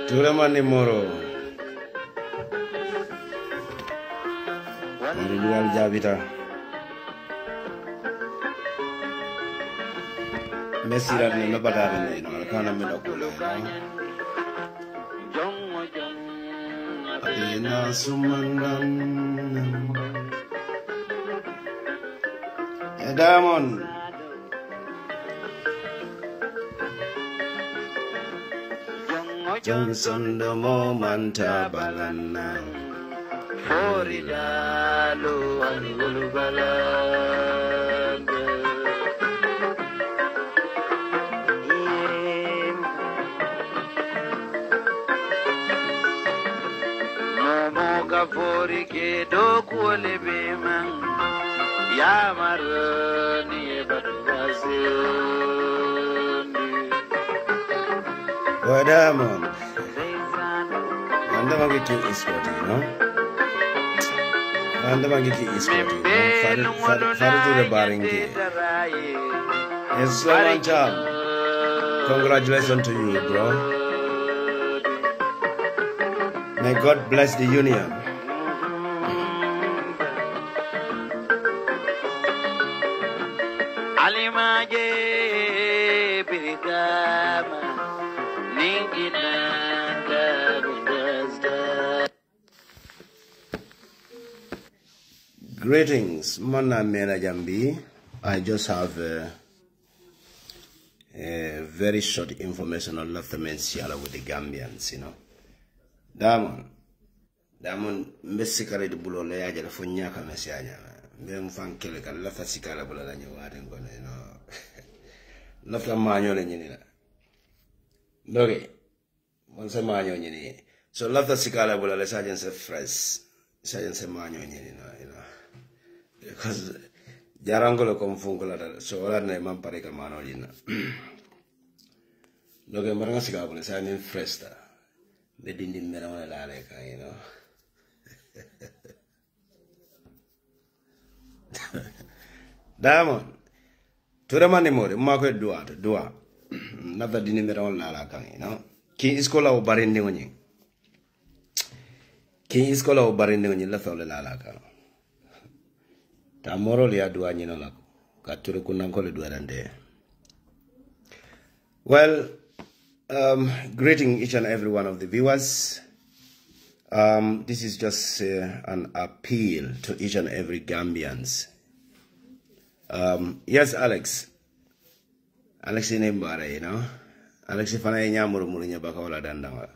Turamani moro. 𝒂𝒄𝒄𝒏𝒆𝒍. Mesirat ni nabatara ni no kana mino kule. Adina sumandan. Edamon. Johnson the moment balana. Forilalo alulbaland. Momoga forike dokuolebe man. Yamarani batwazeni. Wadamon. Anda magiti ispoti, no? Anda magiti ispoti, no? Faru tu the baringi. It's a long job. Congratulations to you, bro. May God bless the union. Alimaje birigama ninginanda bundazda. Greetings, Mana Mera Jambi. I just have a very short information on 𝒕𝒉𝒊𝒔 with the Gambians, you know. Damon, 𝒂𝒄𝒄𝒆𝒔 de bulo le ajala funyaka mesianya. Mbem fankele kan 𝒕𝒉𝒊𝒔 bula la nyawate ngone, you know. Lafta manyo le nyini la. Doge, monse manyo nyini. So 𒒕𝒉𝒊𝒔 bula le sajen se fresh, sajen se manyo nyini, you know. Because jarangolo konfungola so wala na mampare ka mano jina. Doge maranga sika bula sajen fresh ta. Bedindi mera wala lale ka, you know. Diamond. Turamani more, mako dua. Nada dini mera wala lala ka, you know. Ki iskola o barindi ngonyi. 𝒂𝒄𝒄𝒏 lala ka. Ta moro liya dua nyino lako. Kature kunankole dua dande. Well, greeting each and every one of the viewers. This is just an appeal to each and every Gambians. Yes, Alex Nembare, you know. Alex ifana nyamuru murunya baka wala dandawa.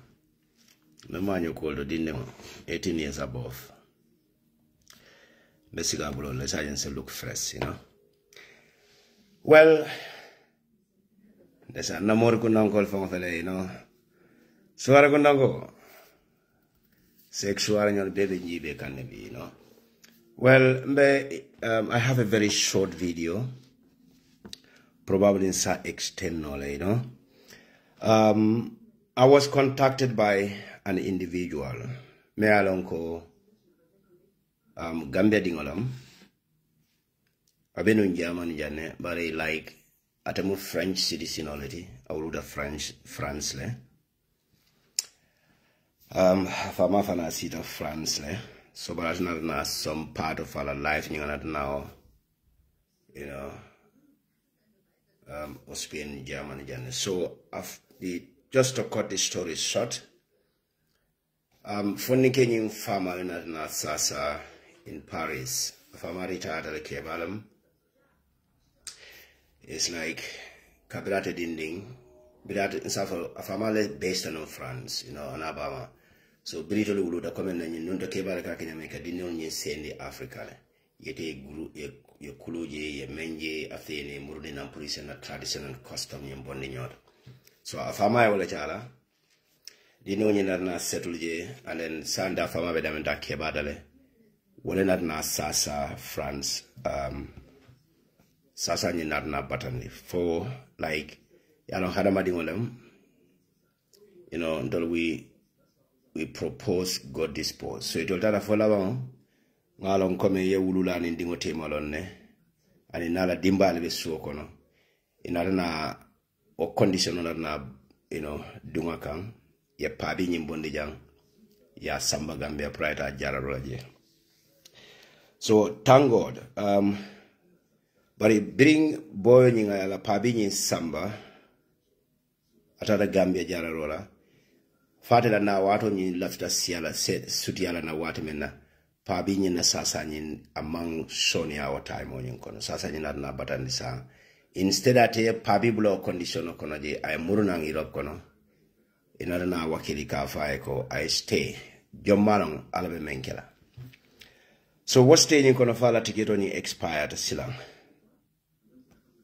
No man you called 18 years above. Basically, let's say look fresh, you know. Well, there's a number of uncle from the, you know. Suara kundango. Sexual and 𝒕𝒉𝒊𝒔 can be, you know. Well, I have a very short video, probably in some extent, you know. I was contacted by an individual, me alonko Gambia dingolam, abenu German Janneh, but I like atemu French citizen already. I would have France le. Fama fana seat of France le. So but that's not some part of our life you not now, you know. Austrian German Janneh. So just to cut the story short, Funny Kenyan farmer na sasa in Paris, farmer retired at 𝒂𝒄𝒄𝒏. It's like Kabirate Dinding, a farmer based on France, in Alabama. So Brito Lulu the comment and you know the 𝒂𝒄𝒄𝒏 can make a dinner in Sandy Africa. Yet group your Kuluji, Menji, Athene, Murdin and police and traditional custom in Bondignot. So a farmer will chala. Dino na settle je and then Sanda farmer bedamenta 𝒂𝒄𝒄𝒏. Wale na sasa France sasa ni na batani for like hadama dingolem until we propose God dispose. So it will tell for long ngalong come ye wulula ni dingo temalon ne ani nala dimbal be sokono inara na o condition na dunga kan ye pabi nyimbondi jang ya samba Gambia pride jararolaje. So thank God but it bring boy nyinga la pabi nyi samba atara Gambia jararola fatela na wato nyi lafta siala sutiala na wati menna pabi nyi na sasa nyi among shoni our time on kono sasa nyi na batandi sa instead ate pabi bulo condition kono je ay murunang irop kono inara na wakili ka fae ko I stay jommalong alabe menkela. So what stay nyi kono fala tiketo ni expired silang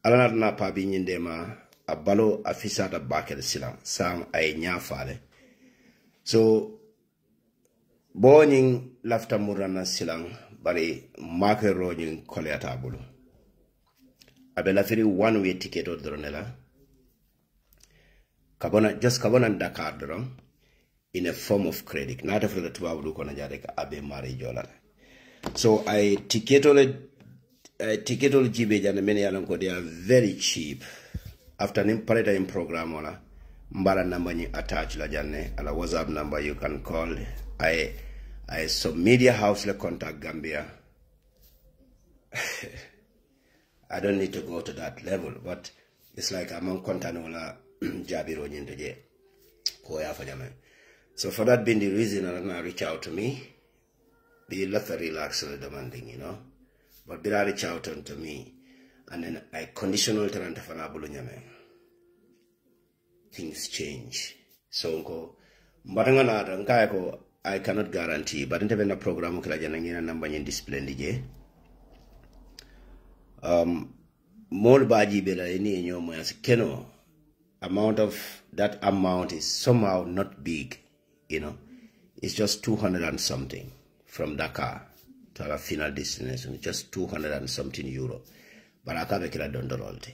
alana na pabi nyi ndema abalo afisata bakel silang sang ay nyafale. So boning lafta murana silang bari make rojin koleata bulu abela firi one way ticket or dronela kabona Dakar dron in a form of credit not for the 12 do kona jareka abe mari jola. So I ticketol jibe jana many yalan ko they are very cheap after an imparata in program wala mbara number ni attach la Janneh ala WhatsApp number you can call. I 𝒐𝒊𝒏 house le contact Gambia. I don't need to go to that level, but it's like I'm on contact wala jabiro nyindeje ko ya fanyame. So for that being the reason I reach out to me, be left relax demanding, but be reach out to me and then I conditional taranta fana bulu nyame. Things change. So I cannot guarantee, but in the program kila jana number in display ndije. More baji bela ini nyomo as keno amount of that amount is somehow not big, It's just 200 and something from Dakar to our final destination, just 200 and something euro. But I can't kila dondorolte.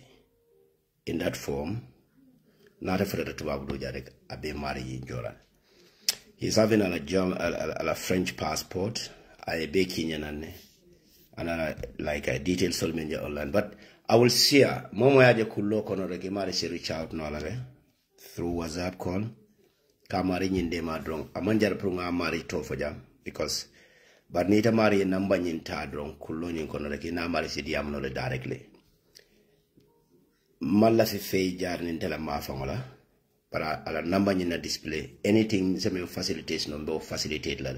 In that form, not afraid to Abdul Jarek Abe Mari Joran. He's having a French passport, a be Kenyan and like a detailed social media online. But I will see her. Momo yaje kulo kono rege mari se reach out no alare through WhatsApp call. Kamari nyinde madrong. Amanjar prunga mari tofo jam because but nita mari number nyinta drong kulo nyin kono rege na mari se diam no le directly. Mala fi fay jar nintela mafangola para ala number nyina display anything seme facilitation no facilitate la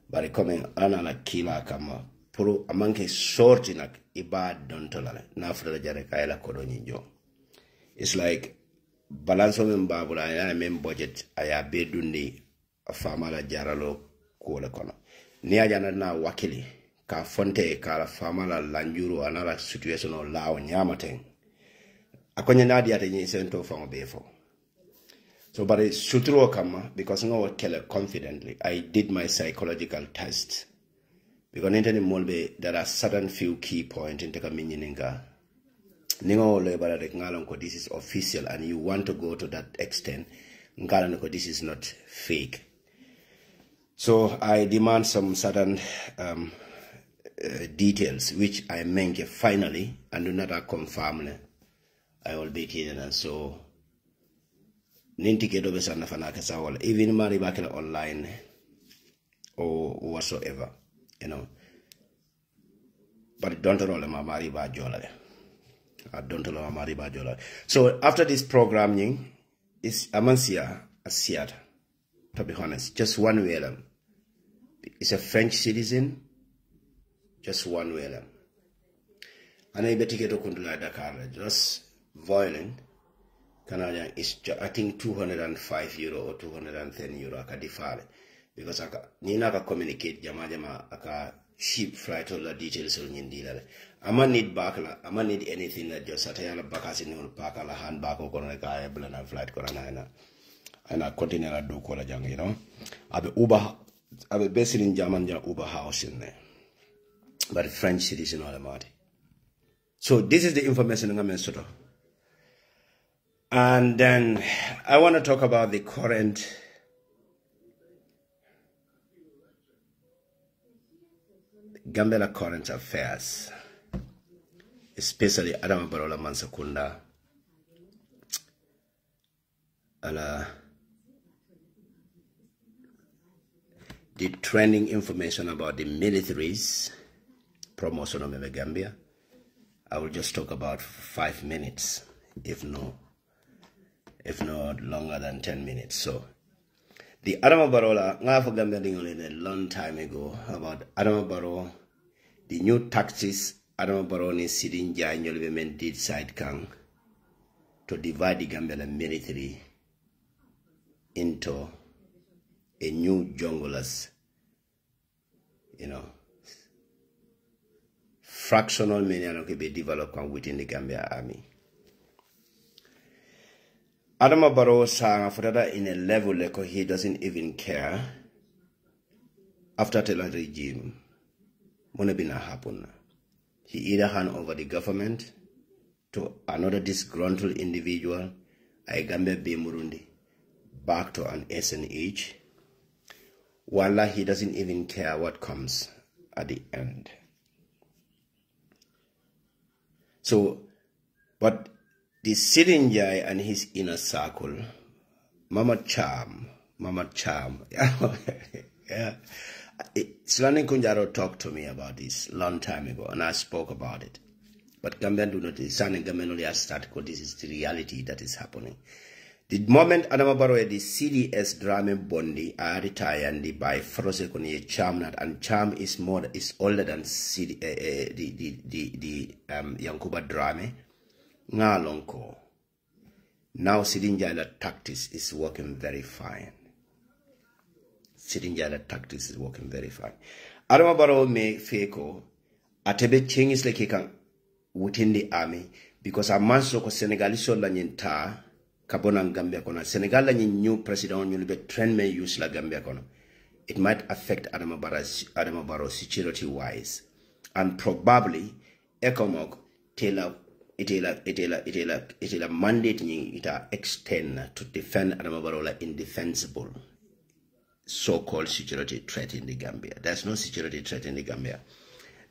bari coming ana la kila kama puru amanke short inak ibad don tolale na fura jare kayla kodo nyinjo. It's like balance of mbabula ya mem budget aya bedundi famala jaralo ko le kono ni ajana na wakili ka fonte ka famala lanjuro anala situation o lawo nyamaten akonya nadi ate nyi sento fango befo. So but it's sutro kama because no one tell confidently I did my psychological test because inteni molbe there are certain few key points in teka minyininga ningo le barade ngalon ko this is official and you want to go to that extent ngalon ko this is not fake. So I demand some certain details which I make finally and do not confirm I will be kidding and so Nintike dobe sana fanaka sawala even mari bakela online or whatsoever, But don't roll ma mari ba jola. So after this programming, is Amansia Asiat, to be honest, just one way. It's a French citizen, just one way. And I bet you get to Dakar, just violent. Canadian is, I think, €205 or €210 kadifale. Because Nina can communicate jama aka ship flight all the details on Yindila. I need back, I need anything that just Satayana Bakas in your pack, a handbag or Koranaka, and flight Koranana. And I continue to do Kola Jang, you know. I'll be based in German Uber house in there. But the French citizen all about it. So this is the information I'm going to. And then I want to talk about the current Gambia current affairs, especially Adama Barrow Mansakunda, the trending information about the military's promotion of the Gambia. I will just talk about 5 minutes, if not longer than 10 minutes. So, the Adama Barrow, I forgot a long time ago about Adama Barrow, the new taxes Adama Barrow is sitting Janneh did side kang to divide the Gambian military into a new junglers, you know, fractional many can be developed within the Gambia army. Adama Barrow sang for that in a level like he doesn't even care. After the regime, won't be happen. He either hand over the government to another disgruntled individual, a Gambia be Murundi, back to an SNH. Wallah, he doesn't even care what comes at the end. So, but the sitting guy and his inner circle, Mama Charm, yeah. Sulani Kunjaro talked to me about this long time ago, and I spoke about it. But Gambian do not listen, and Gambian only has started because this is the reality that is happening. The moment Adama Barrow the CDS drama bondi are retired by Frosekoni Charm, and Charm is older than CD, the Yankuba drama. Ngalonko. Now Sidinjala tactics is working very fine. Sidinjala tactics is working very fine. Adama Barrow may feko atebe changes like he can within the army because a man so Senegalese la nyenta kabona Gambia kono Senegal la new president you be trend may use la Gambia kono. It might affect Adama Barrow security wise, and probably Ekomok Taylor. It is a mandate it extend to defend Adama Barrow indefensible so-called security threat in the Gambia. There's no security threat in the Gambia.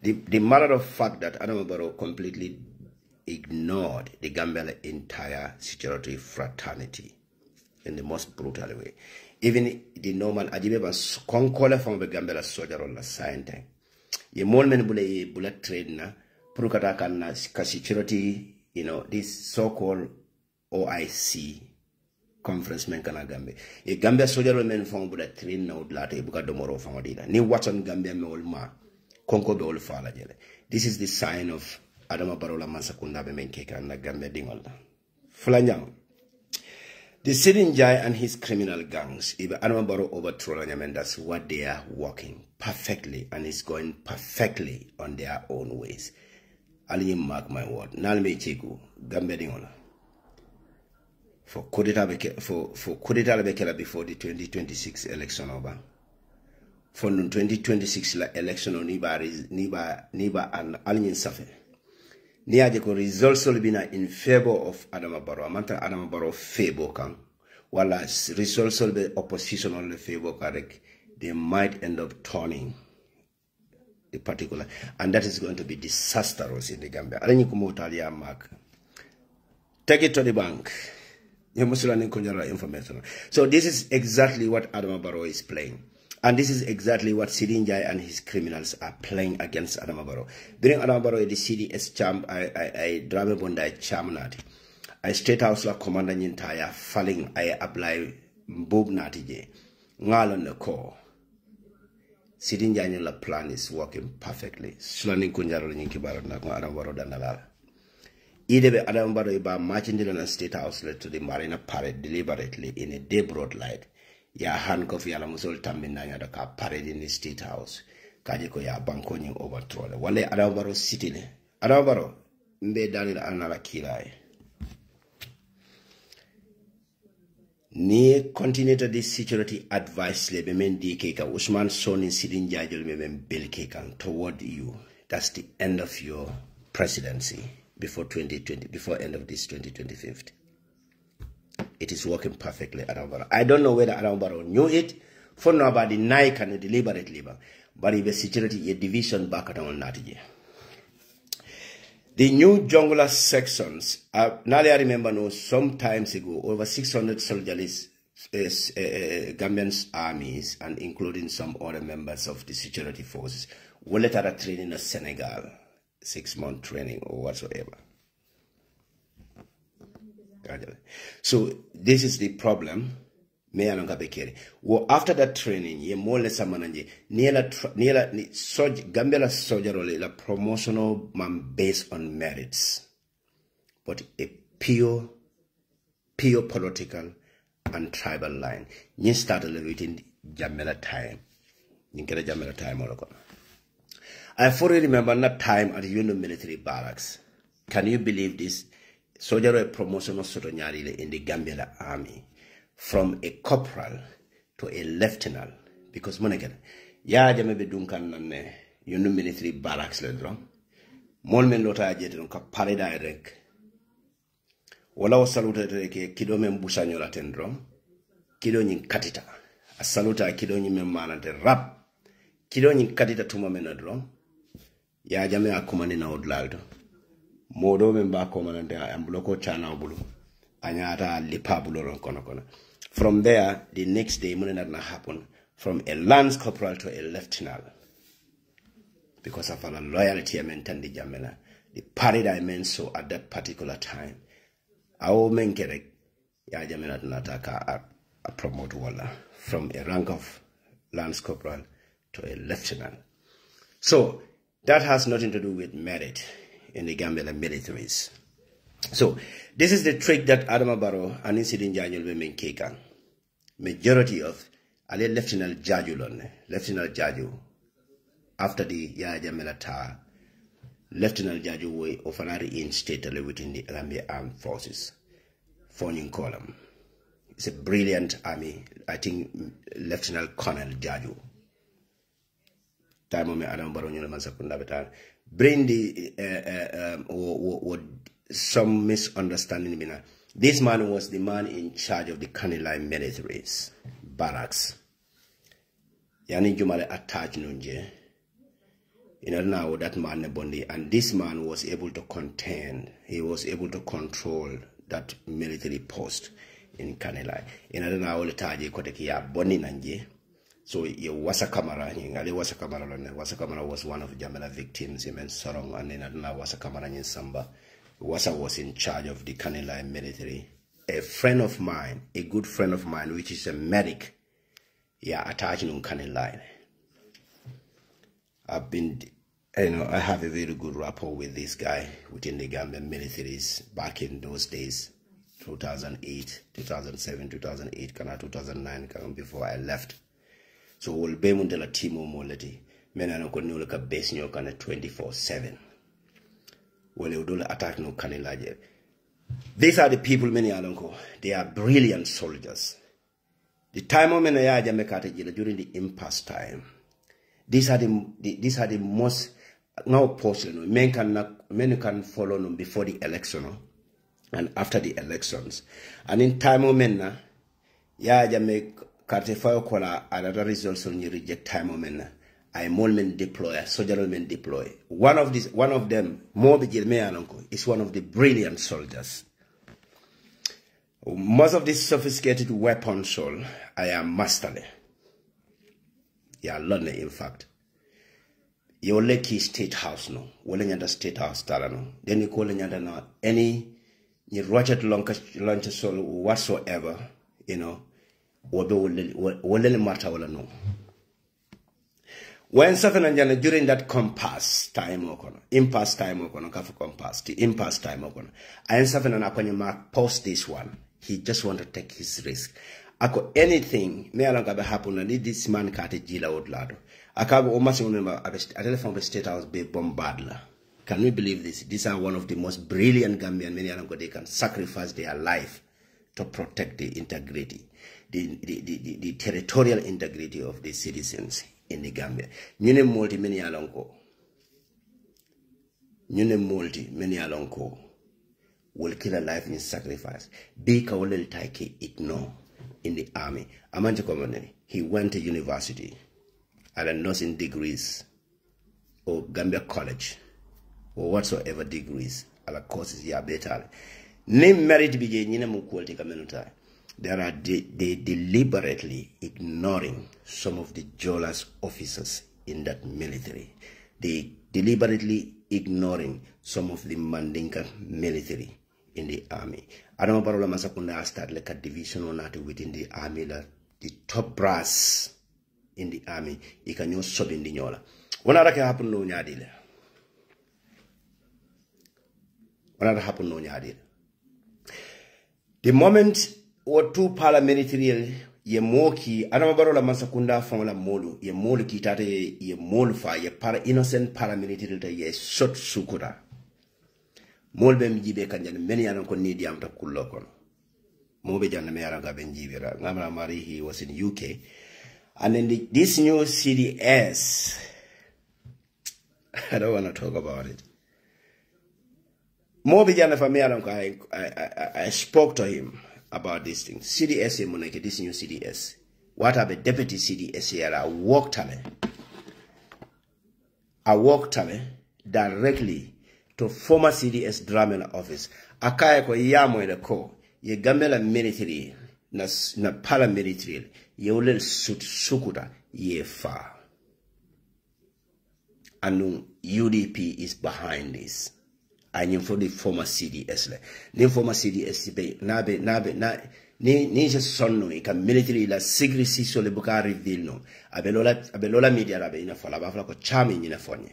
The matter of fact that Adama Barrow completely ignored the Gambia entire security fraternity in the most brutal way. Even the normal Adibeba concola from the Gambia soldier on the science. Ye molmen bullet trade na Purukata security, you know, this so-called OIC conference men kana Gambia. A Gambia soldier men from bullet train na udlate buka domoro from odila. Ni watson Gambia me olma konko be ol fala jele. This is the sign of Adama Barrow Mansakunda be men keka na Gambia dingol. Fulanyang. The sitting guy and his criminal gangs, if Adama Barrow overthrow Nyamen, that's what they are working perfectly, and it's going perfectly on their own ways. Ali mark my word. Nalme chiku Gambia dingola. For kudeta bekela before the 2026 election over. For the 2026 election on niba and alien safe. Niaje ko results will be in favor of Adama Barrow. Amanta Adama Barrow favor kan. While results will be opposition on the favor correct, they might end up turning the particular, and that is going to be disastrous in the Gambia. Take it to the bank. You must learn information. So this is exactly what Adama Barrow is playing. And this is exactly what Sidinjai and his criminals are playing against Adama Barrow. During Adama Barrow, the CDS champ, I drama bondi champ nati. I State House la commander nyintaya falling I apply mbub nati je. Ngalon the core. Sidinjai la plan is working perfectly. Slani kunjaro nyinki baro na kwa Adama Barrow dandalala. Idebe Adama Barrow iba marching in the State House to the Marina Parade deliberately in a day broad light. Ya handcuff ya la musol tambina ya da ka parade in the State House. Kaji ko ya banko nying overthrow. Wale Adama Barrow city ne. Adama Barrow mbe Daniel anala kilai. Ni continue to this security advice le men 𝒘𝒘𝒘 Usman Soni Sidin Jajol men 𝒘𝒘𝒘 toward you. That's the end of your presidency before 2020, before end of this 2025. It is working perfectly, Adama Barrow. I don't know whether Adama Barrow knew it. For nobody, Nike and deliberately, but if the security a division back at on Natije. The new jungle sections, now I remember no, some times ago, over 600 soldiers, Gambian armies, and including some other members of the security forces, were let out training in Senegal, 6-month training or whatsoever. So this is the problem. Well, after that training, ye more or less Gambia soldier la promotional man based on merits, but a pure political and tribal line. You started within Jamela time. You get a Jamela time or I fully remember that time at the Union military barracks. Can you believe this? Soldier promotional sotonyari in the Gambia army. From a corporal to a lieutenant, because monegan, ya jame be dunkan nanne, Union military barracks le drum. Molmen lota jeton ka parida rek. Wala wasaluta reke kido men busanyo la ten drum. Kido nyin katita. A saluta kido nyin men manante rap. Kido nyin katita tuma men drum. Ya jame akumani na odlaldo. Modo men ba komanante ambuloko chana obulu. Anyata lipabulo kono. From there, the next day, that happened from a lance corporal to a lieutenant. Because of our loyalty, I maintained the Jamela. The party I meant so at that particular time. Our men kerek, ya Jamela nataka a promote wala from a rank of lance corporal to a lieutenant. So that has nothing to do with merit in the Gambia militaries. So, this is the trick that Adama Barrow and Sidin Jajol will make 𝒘𝒘𝒃. Majority of Lieutenant Jajulon, Lieutenant Jaju, after the Jamela Tar, Lieutenant Jaju way of an reinstated within the Gambia Armed Forces. Phoning column. It's a brilliant army. I think Lieutenant Colonel Jaju. Time of Adama Barrow, bring the some misunderstanding. This man was the man in charge of the Kanilai militaries, barracks. Yani Jumale attached Nunje. Now that man Bondi, and this man was able to contain, he was able to control that military post in Kanilai. Now the Taji Kotekia Bondi Nanje. So Wasakamara was one of Jamela victims, in Sorong, and then Wasakamara in Samba. Wasa was in charge of the Kanilai military. A friend of mine, a good friend of mine, which is a medic, attached in Kanilai. I have a very good rapport with this guy within the Gambian militaries back in those days, 2008, 2007, 2008, 2009, before I left. So we'll be able to timo moleti. Men are not going to look at base 24/7. Well, they will attack no Kanilaje. These are the people many alonko. They are brilliant soldiers. The time of Menaya Jamekate during the impasse time. These are the most now possible. Men can follow them before the election and after the elections. And in time of Menna, Jamekate Fayokola another results on you reject time of Menna. I men deploy, soldier men deploy. One of them, is one of the brilliant soldiers. Most of these sophisticated weapons, I am masterly. Ya London, in fact. You lucky state house no. Wole nyanda state house tala no. Then you call nyanda no any you Roger lunch solo whatsoever, you know, wole matter wala no. When something and during that impasse time kafu compass, the impasse time okono. And something and akwenye mark post this one. He just want to take his risk. Ako anything me along gabe happen na this man kate jila odlado. Akabu omasi unema a telephone state house be bombardla. Can we believe this? These are one of the most brilliant Gambian many along they can sacrifice their life to protect the integrity, the territorial integrity of the citizens in the Gambia. Nyune multi many alonko. Nyune multi many alonko will kill a life in sacrifice. Bika will take ignore in the army. Amante Commonly, he went to university and nursing degrees or Gambia College or whatsoever degrees ala courses ya better. Name merit bije nyine mu quality kamenuta. There are they deliberately ignoring some of the Jolas officers in that military. They deliberately ignoring some of the Mandinka military in the army. Adama Barola Masakunda start like a division or not within the army, the top brass in the army. You can use sub in the nyola. What happen no nyadile? What happen no nyadile? The moment or two paramilitary ye moki Adama Barola Masakunda from la molu ye molu kitate ye molu fa ye para innocent paramilitary ye shot sukura. Molbe mjibe kanjani many anan ko need yam ta kullo kono mobe janna me aranga ben jibira ngamra mari he was in UK and then this new CDS I don't want to talk about it. Mobe janna fa me anan ko I spoke to him about this thing. CDS moneke this new CDS what are the deputy CDS here I walked directly to former CDS Dramela office. Akaya ko yamo ina ko ye Gambela military na paramilitary ye ulel sukuta ye fa. And UDP is behind this. And for the former CDS le. The former CDS be ni just sonno ika military la secrecy so le buka reveal no. Abelola media rabe ina fola bafla ko chami ina fonye.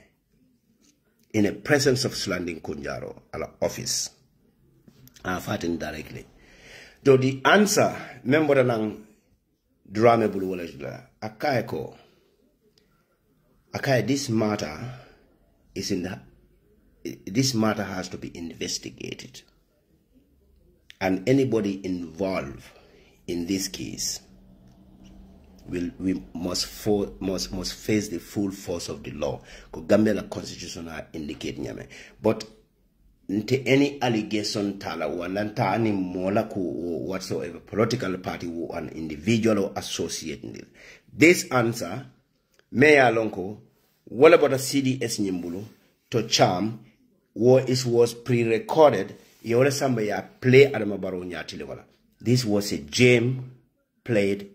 In the presence of Slanding Kunjaro at the office. Fighting directly. So the answer, remember the drama bulwala Akaya this matter is in the this matter has to be investigated. And anybody involved in this case we must face the full force of the law. Gambia constitution indicate nyame. But into any allegation tala wananta ani mola ku whatsoever political party or an individual or associate. This answer Mayor Lonko what about a CDS Nyimbulu to charm was pre-recorded yole somebody play Adama Barrow nyatile. This was a game played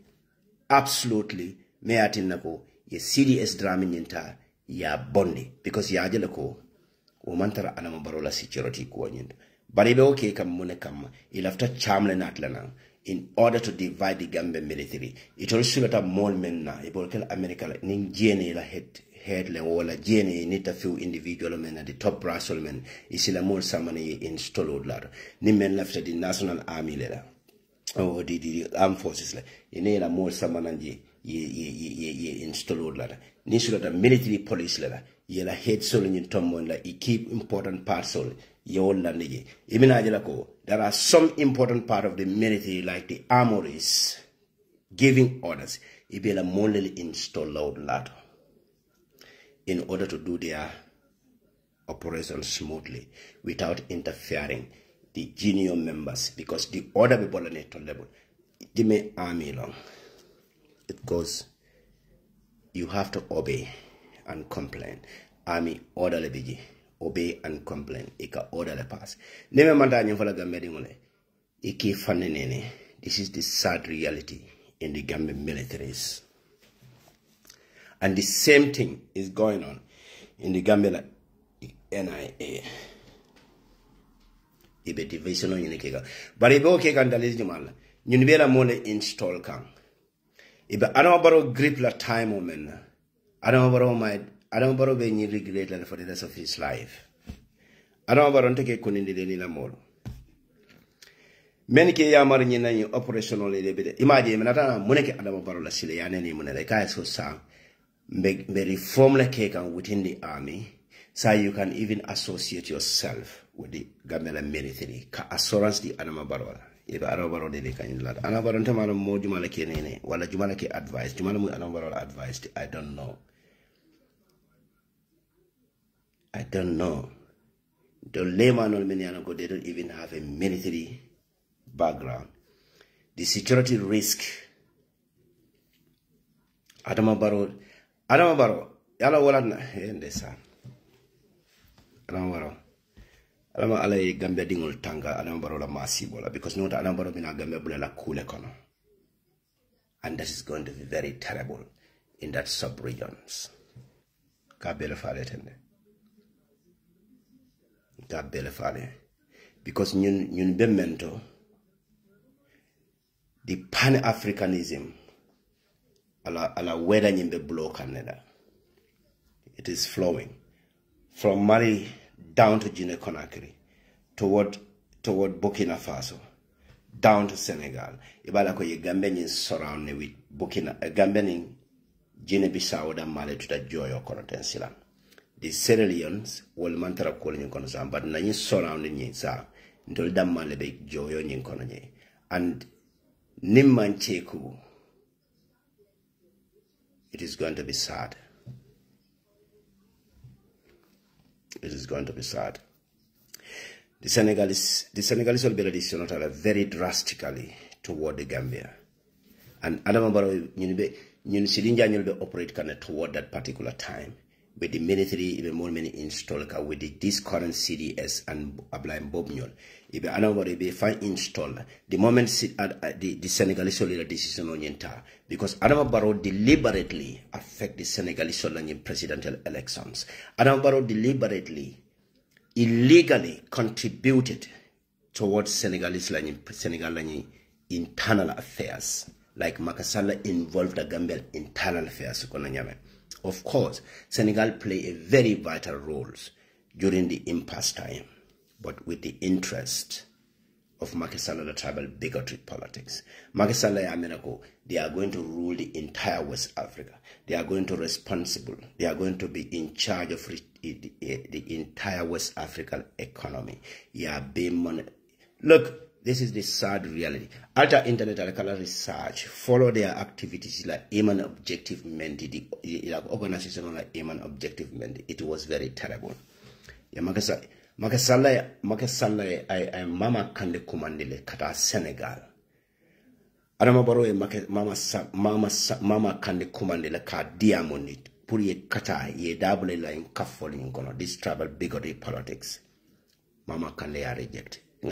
absolutely me atinako ye CDS drama nyinta ya bondi because ya ajele ko o mantara Adama Barrow la security ko nyinta bari be okay kam mune kam il after chamle natlana in order to divide the Gambia military it also got a more men na e bolkel America la ning Janneh la head le wala Janneh need a few individual men at the top brass men isila more samani installed la ni men left the national army la or the armed forces like in a more samananji ye installed ladder. Nisula the military police ladder. Ye la head soling in Tomon like he keep important parts of your land. Even there are some important part of the military like the armories giving orders. It be a more installed ladder in order to do their operation smoothly without interfering the junior members because the order people on it level the main army long it goes you have to obey and complain army order le obey and complain ika order le pass neme manda nyfola gambe ngole iki this is the sad reality in the Gambia militaries And the same thing is going on in the Gambia NIA. Ibe division on Unikega. But if okay can dalis Jumal, Unibera Mole install kang. Ibe Adamabaro grip la time omen. Adamabaro be regret for the rest of his life. Adamabaro take kunindi de nila molo. Many ke yamar nyina yin operational lebe. Imagine menata muneke Adamabaro la sile yaneni munele kai so sang. Be reform la kekan within the army. So you can even associate yourself with the Gambia military. Ka assurance di Adamabaro. Ibe Adamabaro de kan lad. Adamabaro tamara mo jumala ke nene wala jumala ke advice. Jumala mu Adamabaro advice. I don't know. The layman or many they don't even have a military background. The security risk. Adamabaro, yala wala na ndesa. Adamabaro, Adama alay Gambia dingol tanga Adamabaro la masi bola because no Adamabaro bina Gambia bula la kule kono, and that is going to be very terrible in that sub-regions. Kabele fale tende. Kabele fale because nyun be mento the Pan-Africanism ala weda nyimbe blow Canada. It is flowing from Mali down to Guinea-Conakry, toward Burkina Faso, down to Senegal. Ibala ko ye Gambian surrounded with Gambian Guinea-Bissau da Mali to the Joyo Conotensila. The Sierra Leones will mantara calling in Conozam, but Nani surrounding yin sa until da Mali be Joyo yin Cononye. And Nimman Cheku, it is going to be sad. It is going to be sad. The Senegalese will be reduced very drastically toward the Gambia. And Adamabaro, Silinja will be operate toward that particular time. With the military, even more many install with this current CDS and Ablaim Bobnyol. If Adamabaro be fine install, the moment the Senegalese will decision on Yenta, because Adamabaro deliberately affect the Senegalese in presidential elections. Adamabaro deliberately, illegally contributed towards Senegalese internal affairs, like Makasala involved the Gambia internal affairs. Of course, Senegal play a very vital role during the impasse time, but with the interest of Makasala, the tribal bigotry politics. Makasala Amenako, they are going to rule the entire West Africa. They are going to responsible. They are going to be in charge of the entire West African economy. Yeah, money. Look, this is the sad reality. Alter internet research follow their activities like aim and objective menti, the organization like aim and objective menti. It was very terrible. Yeah, Makasala, I mama kande kumandile kata Senegal. Adamabaro mama kande kumandile ka diamond puri kata ye double line kafoli kono this tribal bigotry politics. Mama kande are reject. For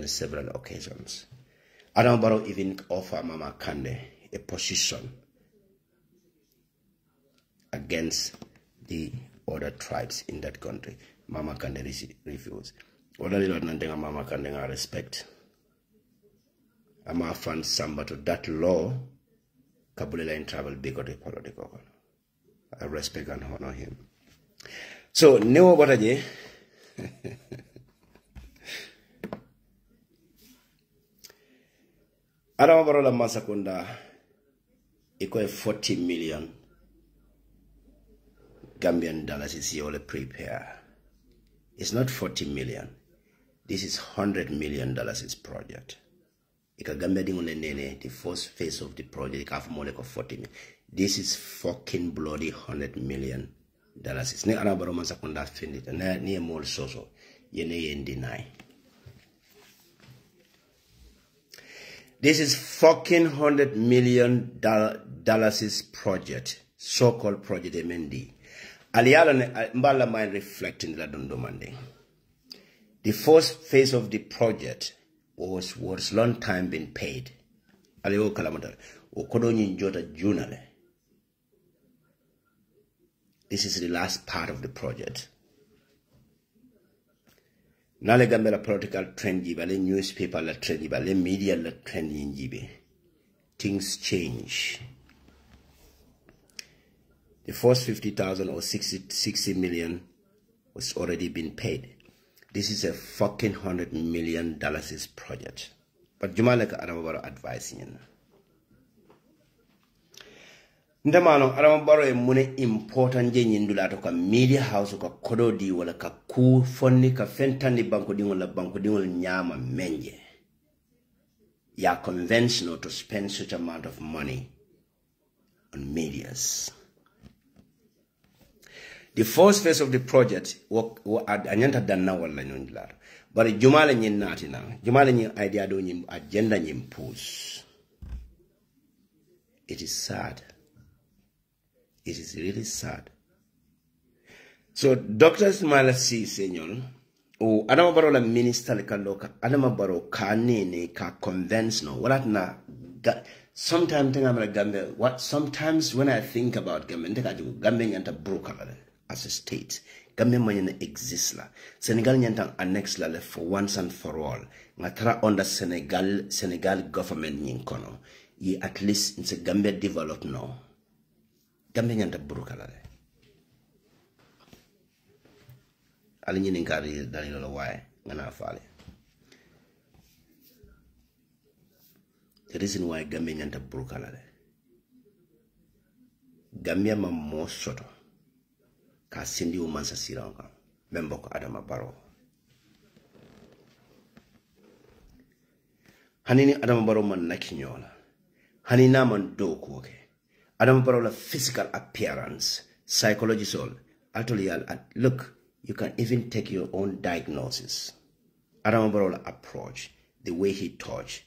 several occasions. Adamabaro even offer Mama Kande a position against the other tribes in that country. Mama Kande refused. Other than that, Mama Kande I respect. I'm a fan samba to that law. Kabulela in travel bigotry political. I respect and honor him. So, Neo Botaje. Adamabaro la Masakunda equal 40 million Gambian dollars is all prepare. It's not 40 million. This is $100 million is project. Ika Gambia dingole nene the first phase of the project have more like 40 million. This is fucking bloody $100 million. Is ne Adamabaro Masakunda finished and near more so yene deny. This is fucking $100 million project, so-called project MND. Aliala mbala mind reflecting la dondomande. The first phase of the project was long time been paid. Alio kalamata okodo nyinjota junale. This is the last part of the project. Now le Gambia la political trend jiba, le newspaper la trend jiba, le media la trend jiba. Things change. The first 50,000 or 60 million was already been paid. This is a fucking $100 million project. But Jumaleka Adamabaro advising. Ndamano Adamabaro e mune important jenyindula ka media house ka kododi wala ka ku fonni ka fentani banko dingol nyama menje. Ya conventional to spend such amount of money on medias. The first phase of the project anyanta danna wala nyondlar. But Jumala nyin nati na. Jumala nyin idea do nyim agenda nyim pose. It is sad. It is really sad. So Dr. 𝒕𝒉𝒊𝒏 senyon o adama baro la minister ka loka adama baro ka nene ka conventional wala na sometimes when I think about Gambia nyanta broker as a state. Gambia manyana exist la. Senegal nyantang annex la for once and for all. Ngatra under Senegal government nyinkono. Ye at least in Gambia develop no. Gambia nyanta buruka la. Ali nyini ngari dali lolo wae ngana fale. The reason why Gambia nyanta buruka la. Gambia ma mo soto. Ka sindi o mansa siranka membo ko Adama Barrow hanini Adama Barrow man nakinyola hanina man do ko ke Adama Barrow la physical appearance psychological actually look you can even take your own diagnosis. Adama Barrow la approach, the way he touch,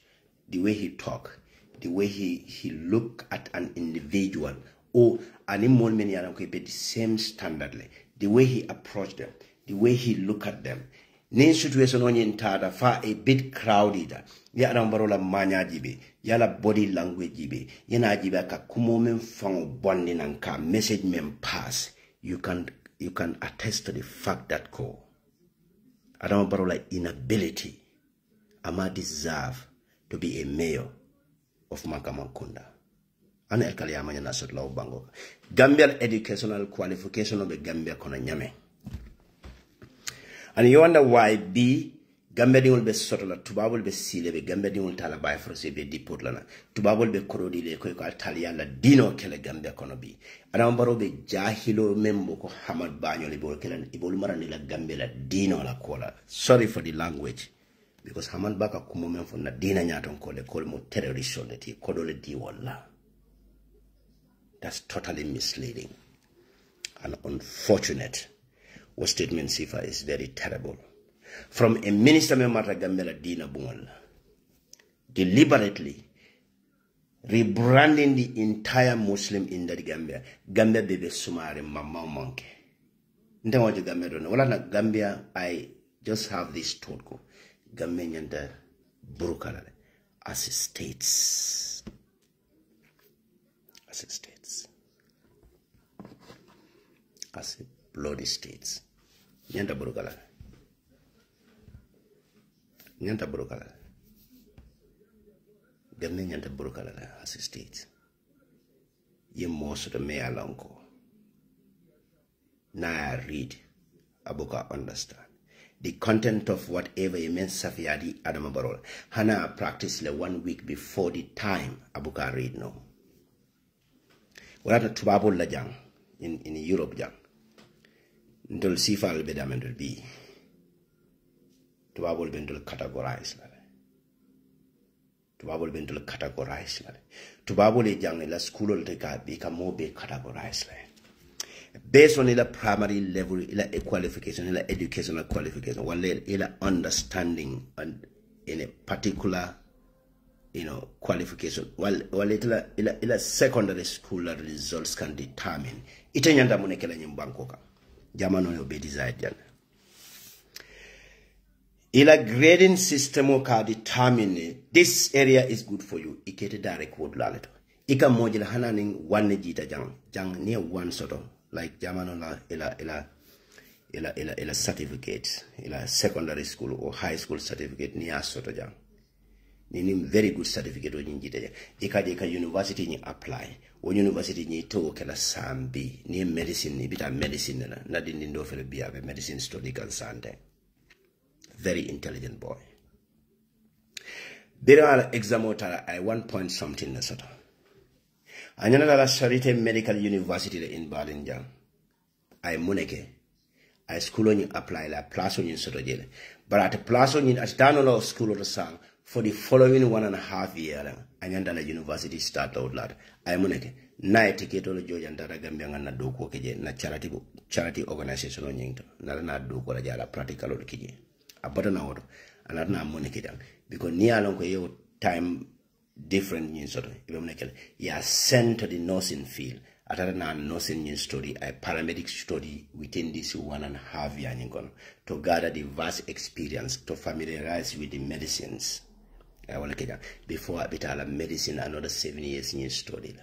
the way he talk, the way he look at an individual or animal many are the same standardly. The way he approached them, the way he look at them. Nin situation on yin tada far a bit crowded. Ya Adambarola manya jibe, yala body language jibe, yana jibe ka kumomen fang bonding and ka message men pass. You can attest to the fact that Adambarola inability ama deserve to be a mayor of Makamakunda. An elkali amanya na sot law bango. Gambia educational qualification of the Gambia kona nyame. And you wonder why Gambia di will be sort of tuba will be sile be Gambia di will tala by for se be deport lana. Tuba will be korodi le ko Italia la dino kele Gambia kono bi. Adambaro be jahilo membo ko Hamad Banyo libol kele ibol marani la Gambia la dino la kola. Sorry for the language. Because Hamad Baka kumomen for na dina nyaton kole kole mo terrorist on the kodole di wala. That's totally misleading and unfortunate. What statement Sifa is very terrible. From a minister member Gambia Dina Bungal, deliberately rebranding the entire Muslim in the Gambia. Gambia bebe sumare mama monkey. Ntawaje Gambia don't know. Wala na Gambia I just have this thought go. Gambia nyanda burukalale as states. As states. As bloody states. Nyanda burukala. Nyanda burukala. Gambia nyanda burukala as states. Ye most the mayor lonko. Now I read. Abuka understand. The content of whatever 𝒂𝒄𝒄𝒏𝒆𝒍 Adama Barrow. Hana practice 1 week before the time Abuka read no. Wala tubabul la jang in Europe jang. Ndol sifal be damendol bi. Tubabul bendol categorize la. Tubabul bendol categorize la. Tubabul e jang la school te ka be ka mo be categorize la. Based on ila primary level, ila qualification, ila educational qualification, ila understanding and in a particular, qualification. While ila secondary school results can determine. Ita nyanda munekela nyimbankoka. Jamano yo be desired jan. Ila grading system ka determine this area is good for you. Ikete direct word laleto. Ika mojila hananing one jita jang near one sort of like jamano ila certificate, ila secondary school or high school certificate ni asoto jang. Ni very good certificate o nyinjite ikaje ka university ni apply o university ni to kala sambi ni medicine ni bita medicine na dindi ndo fele biya be medicine study kan sante. Very intelligent boy. Bira exam otara I 1 point something na soto. Anyana la Charité Medical University in Berlin jang. I muneke I school on apply la place on soto jele. But at the place on at dano law school of the sang for the following 1.5 years, anyanda la university start out lad. I muneke na ticket olo Georgia ndara Gambia na doko keje na charity organization on yingto na doko la jala practical olo keje. Abata na odo another na muneke jang because ni along ko yo time different in sort of you are sent to the nursing field. Atara na nursing story, a paramedic study within this 1.5 years to gather the vast experience to familiarize with the medicines. Before I betala medicine another 7 years in study.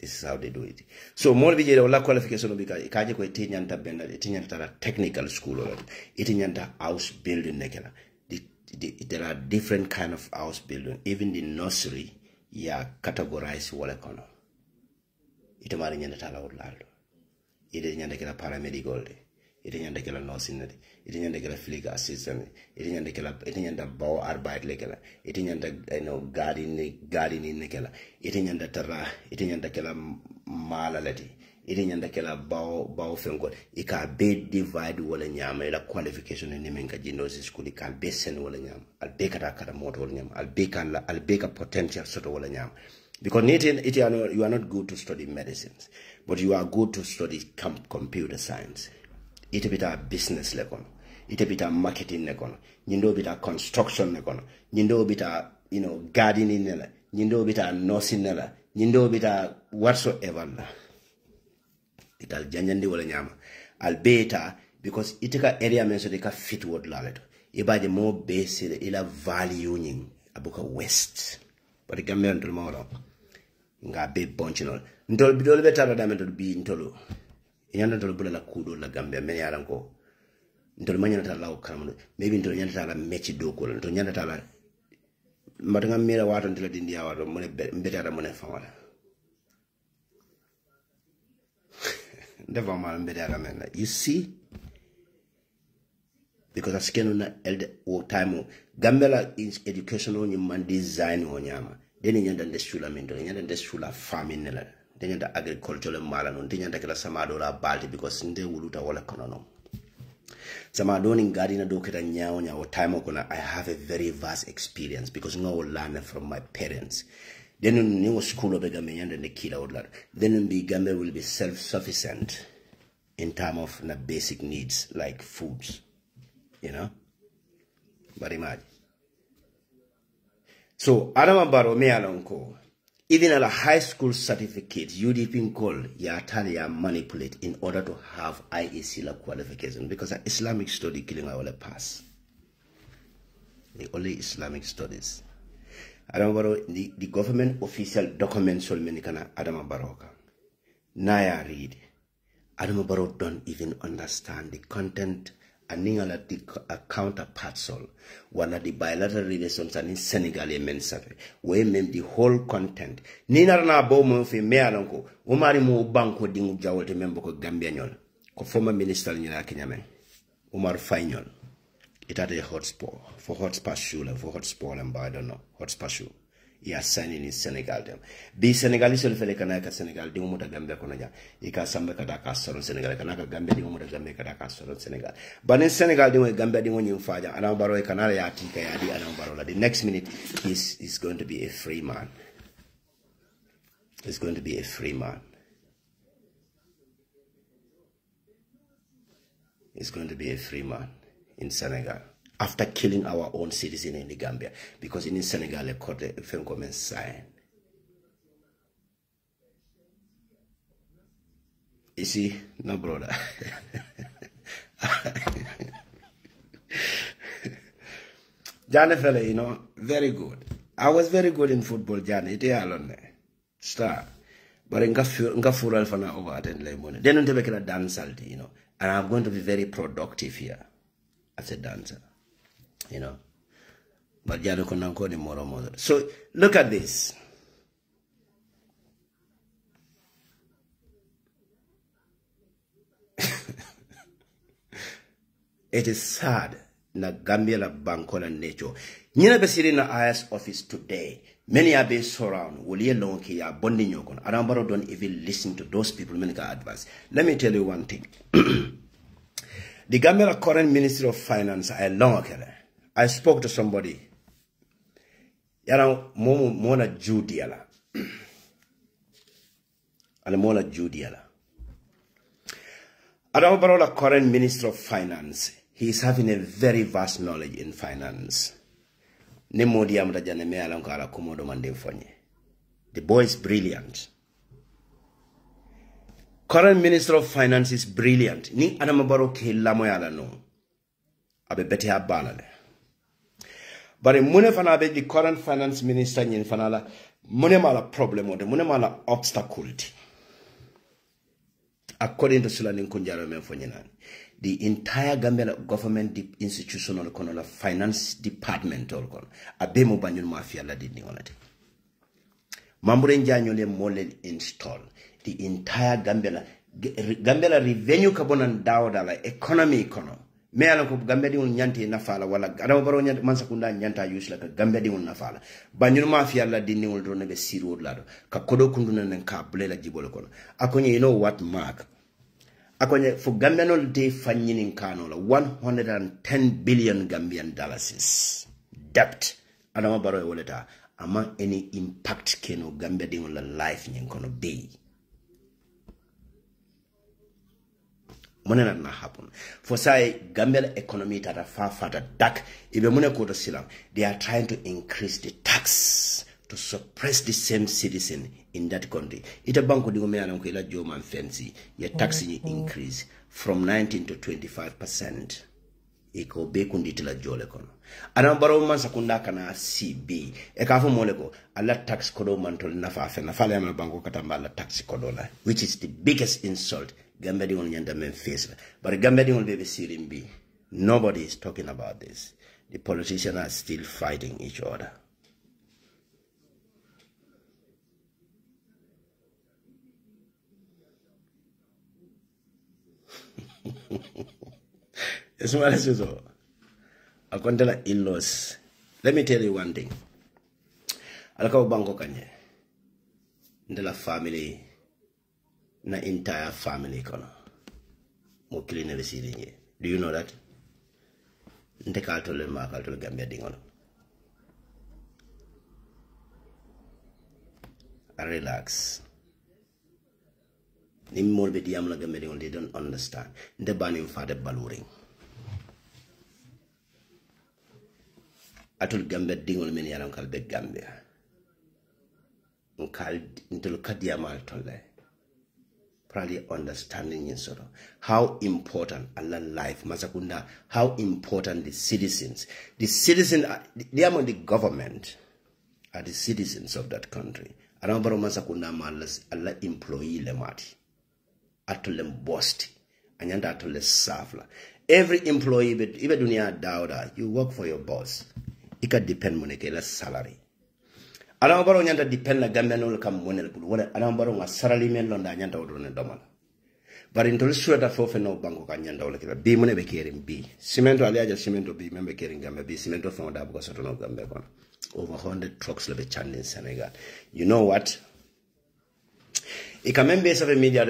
This is how they do it. So more vijay wala qualification because ikaje ko itinyanta benda itinyanta technical school or itinyanta house building nekela. There are different kind of house building. Even the nursery, ya categorize wala kono. Ite mari nyanda tala urlalo. Ite nyanda kila paramedical de. Ite nyanda kila nursing de. Ite nyanda kila field assistant. Ite nyanda bau arbeit lekela. Ite nyanda gardening nekela. Ite nyanda tara. Ite nyanda kila mala leti. Ite nyanda kila bau fengol. Ika be divide wala nyama ila qualification ni menga jinosi skuli ka be sen wala nyama. Albeka takara moto wala nyama. Albeka potential soto wala nyama. Because you are not good to study medicines, but you are good to study computer science. Ite bita business lekono. Ite bita marketing lekono. Nyindo bita construction lekono. Nyindo bita gardening nela. Nyindo bita nursing nela. Nyindo bita whatsoever la. Ital janjandi wala nyama albeta because itika area menso de ka fit word laleto ibaje mo base ila value nying abuka west but gambe ndol mawdo nga be bonchino ndol bidol betara da men bi ntolo yanda ndol bulala kudo la gambe men yaran ko ndol manyana ta law karam maybe ndol nyanda ta la mechi doko ndol nyanda ta la madanga mira wato ndila dindiya wato mo ne betara mo ne fawala. You see, because I scan on the time Gambela is educational man design on yama. Then you understand the shula mendo, you understand the shula farming, then you the agricultural malan, then you the samadola balti because in the uluta wala kono. Samadoni garden doketa nyaonya or time okona. I have a very vast experience because no learn from my parents. Then new school of Gambian and the killer outlet. Then the Gambia will be self-sufficient in terms of the basic needs like foods, But imagine. So Adama Baro me alonko. Even at a high school certificate, UDP call ya manipulate in order to have IEC qualification because Islamic study killing our pass. The only Islamic studies. Adama Baro, the government official documents sol menikana Adama Baroka. Naya read. Adama Baro don't even understand the content and ningala the counterpart sol. One of the bilateral relations and in Senegal men safe. We mem the whole content. Nina na bo mo fi me alonko. Umari mo banko dingu jawolte membo ko Gambia nyol. Ko former minister nyina Kenya men. Umar Faynyol. It had a hotspot for hotspot shoe and for hotspot and I don't know hotspot shoe. He has signed in Senegal them. Be Senegalese will feel like Senegal, the Umuta Gambia Konaja. He can some Kadaka on Senegal, Kanaka Gambia, the Umuta Gambia Kadaka on Senegal. But in Senegal, the Gambia, the one you find, and Ambaro Canara, Tika, and Ambarola. The next minute, he's going to be a free man. He's going to be a free man. He's going to be a free man in Senegal after killing our own citizen in the Gambia because in Senegal they caught the film sign. You see, no brother. Janneh fella, very good. I was very good in football, Janneh. It alone star. But in fural fana over attend lemon. Then don't make a dance, you know. And I'm going to be very productive here as a dancer, you know. But Janneh couldn't call him more. So look at this. It is sad na Gambia la bankola nature. Nina be sitting in the IS office today. Many are being surrounded. Will long ki ya bonding yokon. Adambaro don't even listen to those people. Many advice. Let me tell you one thing. The Gambia current Ministry of Finance I long I spoke to somebody. Yana mona Judiala. And mona Judiala. Adambaro la current Minister of Finance. He is having a very vast knowledge in finance. The boy is brilliant. Current Minister of Finance is brilliant. Ni Adamabaro ke lamoyala no. Abe beti abanale. But in mune fanabe the current finance minister in fanala mune mala problem or the mune mala obstacle. According to Sulanin Kunjaro Menfonyanan, the entire Gambia government institutional finance department abemo banyun mafia la didni onate. Mamburen janyole molel install the entire Gambia revenue kabonan dawda la economy me ala ko Gambia di un nyanti nafala wala adam baro nyant man sakunda nyanta use la ka Gambia di un nafala banyun mafia la didni wol do be siro lado ka kodo kunduna nen ka blela jibol kono akonye you know what mark akonye for Gambia no de fanyinin kano la 110 billion Gambian dollars debt adama baro woleta ama any impact keno Gambia di la life nyin kono be monena na happen for say Gambia economy tata far further dark ibe mone ko to silam they are trying to increase the tax to suppress the same citizen in that country. Ita banko di ngomea na ila Joman fancy ya tax increase from 19 to 25%. Iko be kundi tila jole kono. Anambaro man sakunda kana CB. Ekafu moleko ala tax kodo mantol nafa na fale ya banko katamba ala tax kodo la, which is the biggest insult Gambia di nyanda men face. But Gambia di be sirimbi. Nobody is talking about this. The politicians are still fighting each other. It's what I say. I can tell in-laws. Let me tell you one thing. Alaka banko kanye. Ndela family na entire family kono. Mo kili nebe sirinye. Do you know that? Nte kaltole ma kaltole Gambia dingono. Relax. They don't understand. They ban him for the balloring. I told Gambia dingol many around Kalbe Gambia. Until Kadiamal Tole. Probably understanding in sort of how important Allah life, Masakunda, how important the citizens. The citizens, they are the government, are the citizens of that country. Arambaro Masakunda Malas, Allah employee lemati. Atulem bosti anyanda atule safla every employee even dunia dauda you work for your boss ika depend moneke la salary alambaro nyanda depend la Gambia no kam monel bul wala alambaro nga salary men londa nyanda odone domala bari ntol sueta fofe no banko ka nyanda wala kila bi mone be kerim bi cemento ali aja cemento bi membe kerim Gambia bi cemento fon da bugo soto no Gambia kon over 100 trucks le be chande in Senegal. You know what? Members of the media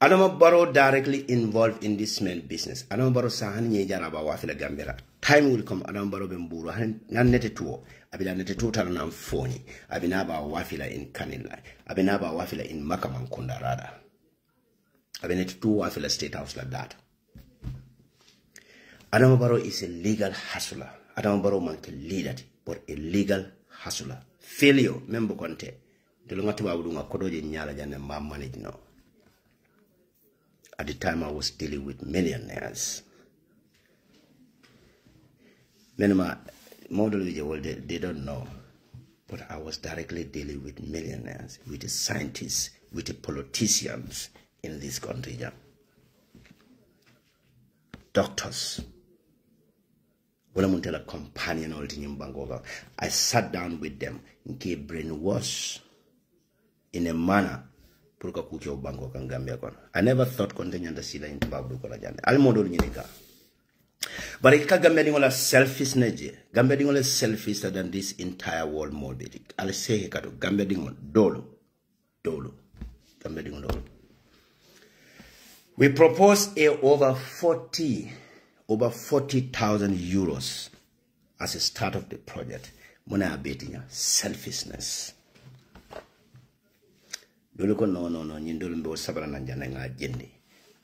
Adama Barrow directly involved in this cement business. Adama Barrow sahani nyejara ba wafila Gambia. Time will come Adama Barrow bemburu han netetuo abila netetuo tana na mfoni abinaba wafila in Kanila abinaba wafila in Makaman Kundarada abinetetuo wafila State House like that. Adama Barrow is a legal hustler. Adama Barrow man can lead it, but a legal hustler. Failure member conte. At the time I was dealing with millionaires. Many model they don't know. But I was directly dealing with millionaires, with the scientists, with the politicians in this country. Yeah. Doctors. When I a companion all in Bangkok, I sat down with them and gave brainwash in a manner. I never thought content the sila in Babu Kolajane. Almodo Ninika. But I can't selfishness. Gambading is selfish than this entire world more big. I'll say Gambading dolo. Gambading dolo. We propose over 40,000 euros as a start of the project. Mona abating selfishness. Dolo no nyindolo mbo sabara nanjana nga jende.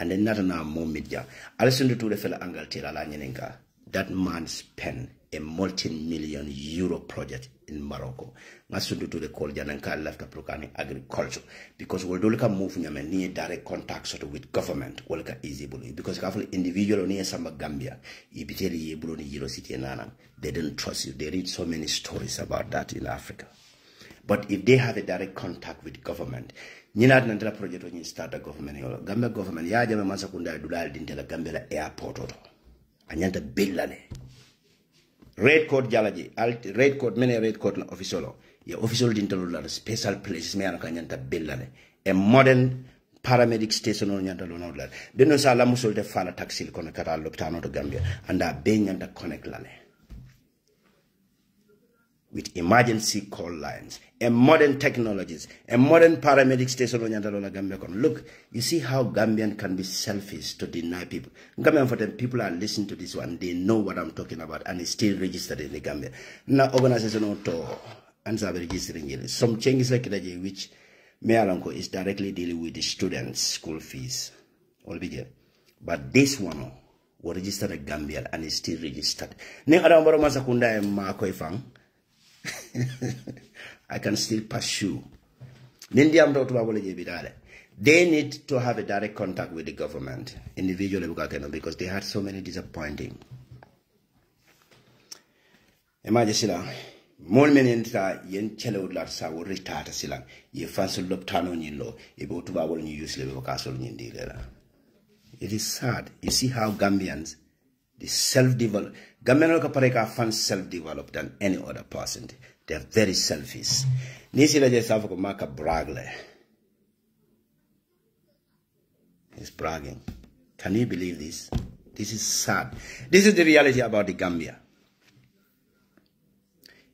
And then not now more media. I listened to the fellow Angle Tira. That man spent a multi-million euro project in Morocco. I listened to the call Jananka left Aprokani agriculture. Because we'll do a move near direct contact sort of with government. We'll easy because individual near Samba Gambia, Ibiteri Bruni Euro City and Nana. They didn't trust you. They read so many stories about that in Africa. But if they have a direct contact with government, Nina Nandra project when you start a government, Gambia government, Yajama Masakunda Dudal didn't tell a Gambia airport. Anyanta billane. Red coat jalaji, red coat, many red coat official. Your official didn't tell a special places, me and Kanyanta billane. A modern paramedic station on Yanta Lonodla. Then no Salamusul de Fala taxi connector Loptano to Gambia, and a Benyanta connect lane. With emergency call lines, and modern technologies, and modern paramedic station on Yantalola Gambia. Look, you see how Gambian can be selfish to deny people. Gambian for them, people are listening to this one, they know what I'm talking about, and it's still registered in the Gambia. Now, organization to answer registering some changes like that, which Mealanko is directly dealing with the students' school fees. All big. But this one was registered in Gambia and is still registered. I can still pursue. They need to have a direct contact with the government individually because they had so many disappointing. Imagine sila, more menenta yen chelo latsa wo retata sila ye fansul loptano nyilo e bo tuba wol ni use le castle nyindira. It is sad. You see how Gambians, the self-developed, Gambian Kapareka fans self-developed than any other person. They are very selfish. Nisila just have to make a brag. He's bragging. Can you believe this? This is sad. This is the reality about the Gambia.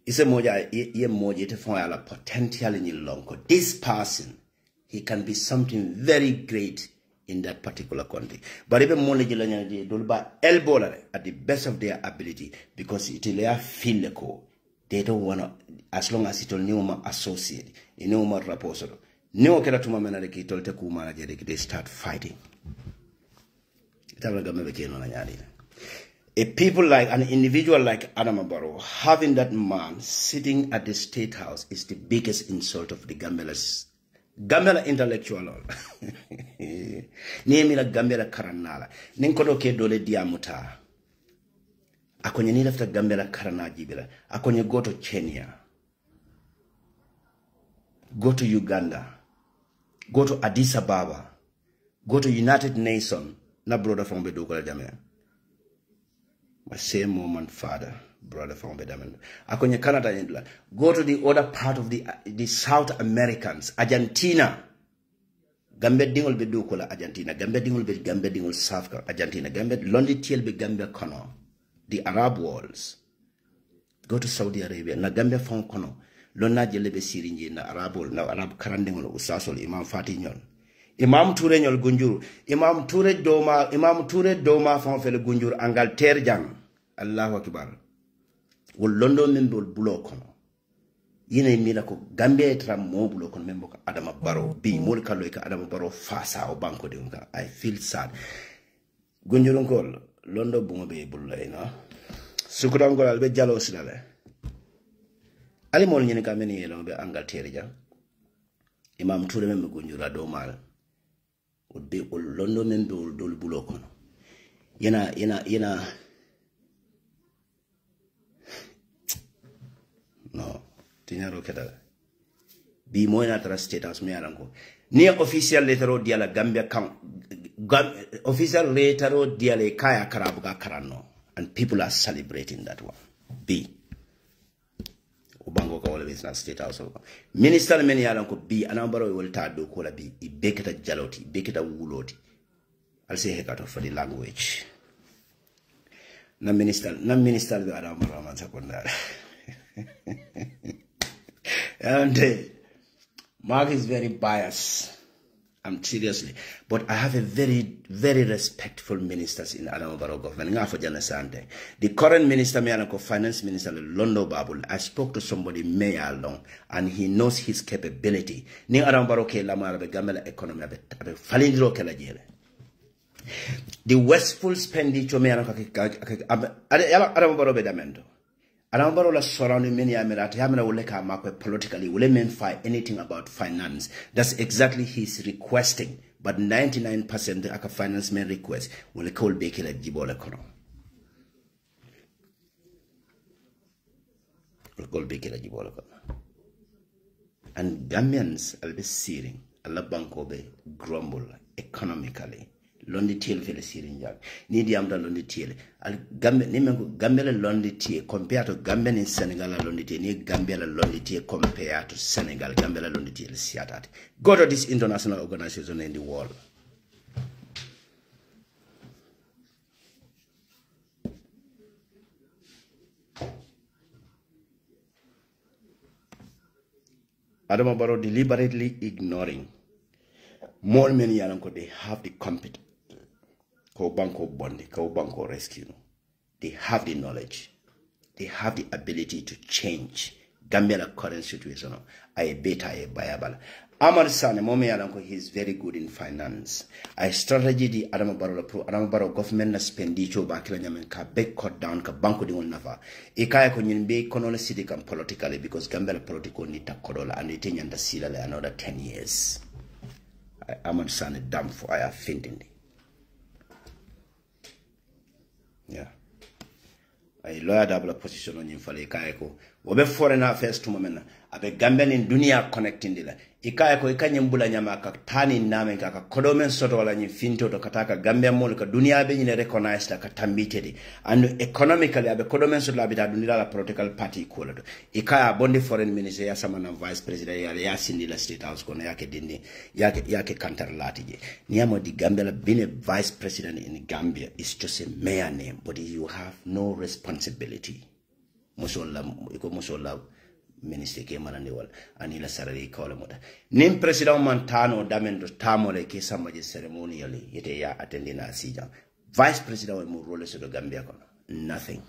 It's a moja to find a potential in your long. This person, he can be something very great in that particular country. But even more they elbow at the best of their ability because it will feel like they don't want to, as long as it will new associate, you know more raposoro. No keratuma menareki tolte kumana they start fighting. A people like an individual like Adama Barrow, having that man sitting at the State House is the biggest insult of the Gambia's Gambia intellectual. Name la Gambia karanala. Ninkodo ke dole diamuta. Akonye ni left Gambia karana jibila. Akonye go to Kenya. Go to Uganda. Go to Addis Ababa. Go to United Nations. Na brother from Bedokola Jamia. My same moment, father, brother from Bedaman. Akonye Canada. Go to the other part of the South Americans, Argentina. Gambia dingol be dukola Argentina. Gambia dingol be Gambia dingol South Argentina. Gambia Londi tiel be Gambia kono. The Arab worlds. Go to Saudi Arabia. Na Gambia fon kono. Lona jele be sirinji na Arab world. Na Arab karandingol usasol Imam Fatinyol. Imam Touré nyol gunjur. Imam Touré doma fon fele gunjur angal terjang. Allahu Akbar. Wol londo membe wol bulo kono. Yene mila ko Gambia etra mo bulo kono membe ko Adama Barrow bi mol kallo ka Adama Barrow fasa o banko de nga. I feel sad. Gunjurun ko londo bungo be bulo ina. Sukudan ko albe jalo sinale. Ali mol nyene ka meni yelo be angal terjang. Imam Touré membe gunjura do mal. Be londo membe dol bulo kono. Yena no tinyaro kedala bi moyna tra state house me alanko ni official letter dia la Gambia official letter dia le kaya karabuga karano and people are celebrating that one B ubango ka wala business state house minister men yalanko B anambaro wolta do ko la B ibeketa jaloti ibeketa wuloti I'll say hekato for the language na minister be anambaro man sekondar and Mark is very biased. I'm seriously. But I have a very, very respectful ministers in Adamabaro government. The current minister, finance minister, Londo Babul, I spoke to somebody, Mayor Long, and he knows his capability. Ni Adamabaro ke lamar be gamela economy be falindro ke la jele. The wasteful expenditure Adamabaro be damendo. Adamabaro la surrounding many Emirati Hamina will leka makwe politically will men fight anything about finance. That's exactly his requesting. But 99% of finance men request will call Bekila Jibola Kono. Will call Bekila Jibola Kono. And Gambians will be searing, Allah Banko be grumble economically. Londi tiel fele sirin jak ni di amda londi tiel al gambe ni men gambe la londi tiel compared to gambe in Senegal la londi tiel ni gambe la londi tiel compared to Senegal gambe la londi tiel siatat go to this international organization in the world Adama Barrow deliberately ignoring more many yalanko they have the competence Ko banko bondi, ko banko rescue. They have the knowledge. They have the ability to change Gambia current situation. I beta a bayabala. Amar Sane Momi Alanko, he is very good in finance. I strategy the Adamabaro government expenditure bakila ka big cut down ka banko di nafa. Ikaya ko nyinbe konola city kam politically because Gambia political ni takodola and it nyanda sila le another 10 years. Amar Sane damn for I have fainting. Yeah. I lawyer double position on Yinfale Kaiko. Obe foreign affairs to Mamena. Abe Gambian in Dunia connecting dila. Ikaiko Ikanyambula Yamaka, Tani Nameka, Kodomen Sotola in Finto to Kataka, Gambia Molka, Dunia being recognized like a Tambitedi. And economically, Abe Kodomen Sotolabita Dunila political party equal. Ikaya Bondi foreign minister, Yasamana vice president, Yasindila state house, Konayake Dindi, Yake Kantar Latije. Niamo di Gambia being a vice president in Gambia is just a mere name, but you have no responsibility. Musola minister came on the wall and he salary column. Name President Montano Damendo Tamole Kisamaji ceremonially, yet ya attending a siege. Vice President will move rollers to the Gambia. Nothing.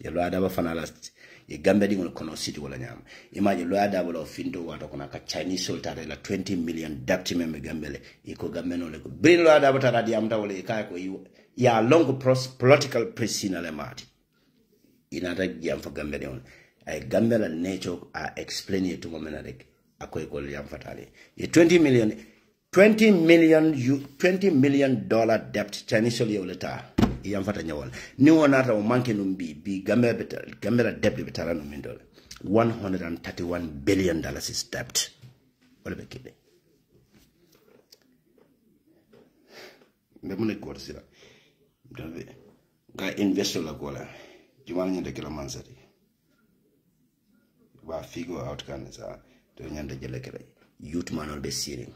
Your Lord of Fanalast, a Gambian will connect city Walanyam. Imagine Lord of Findo Watakonaka Chinese soldier like 20 million deputy member Gambele, Eco Gambeno. Bring Lord Avatara Diamta Kako, ya long political prisoner Lemati. In other jam for Gambelion. I Gambela nature are explaining to Momenadek. Akoiko Yam Fatali. $20 million debt Chinese Yoleta. Yam Fatanyawal. New one out of monkey numbi be Gambela debt veteran mindol. $131 billion is debt. What about it? The money goes here. Guy investor la gola. Jumani de Kilamansari. Wa figure out can sa to nyanda jelekere. Youth man will be seeing.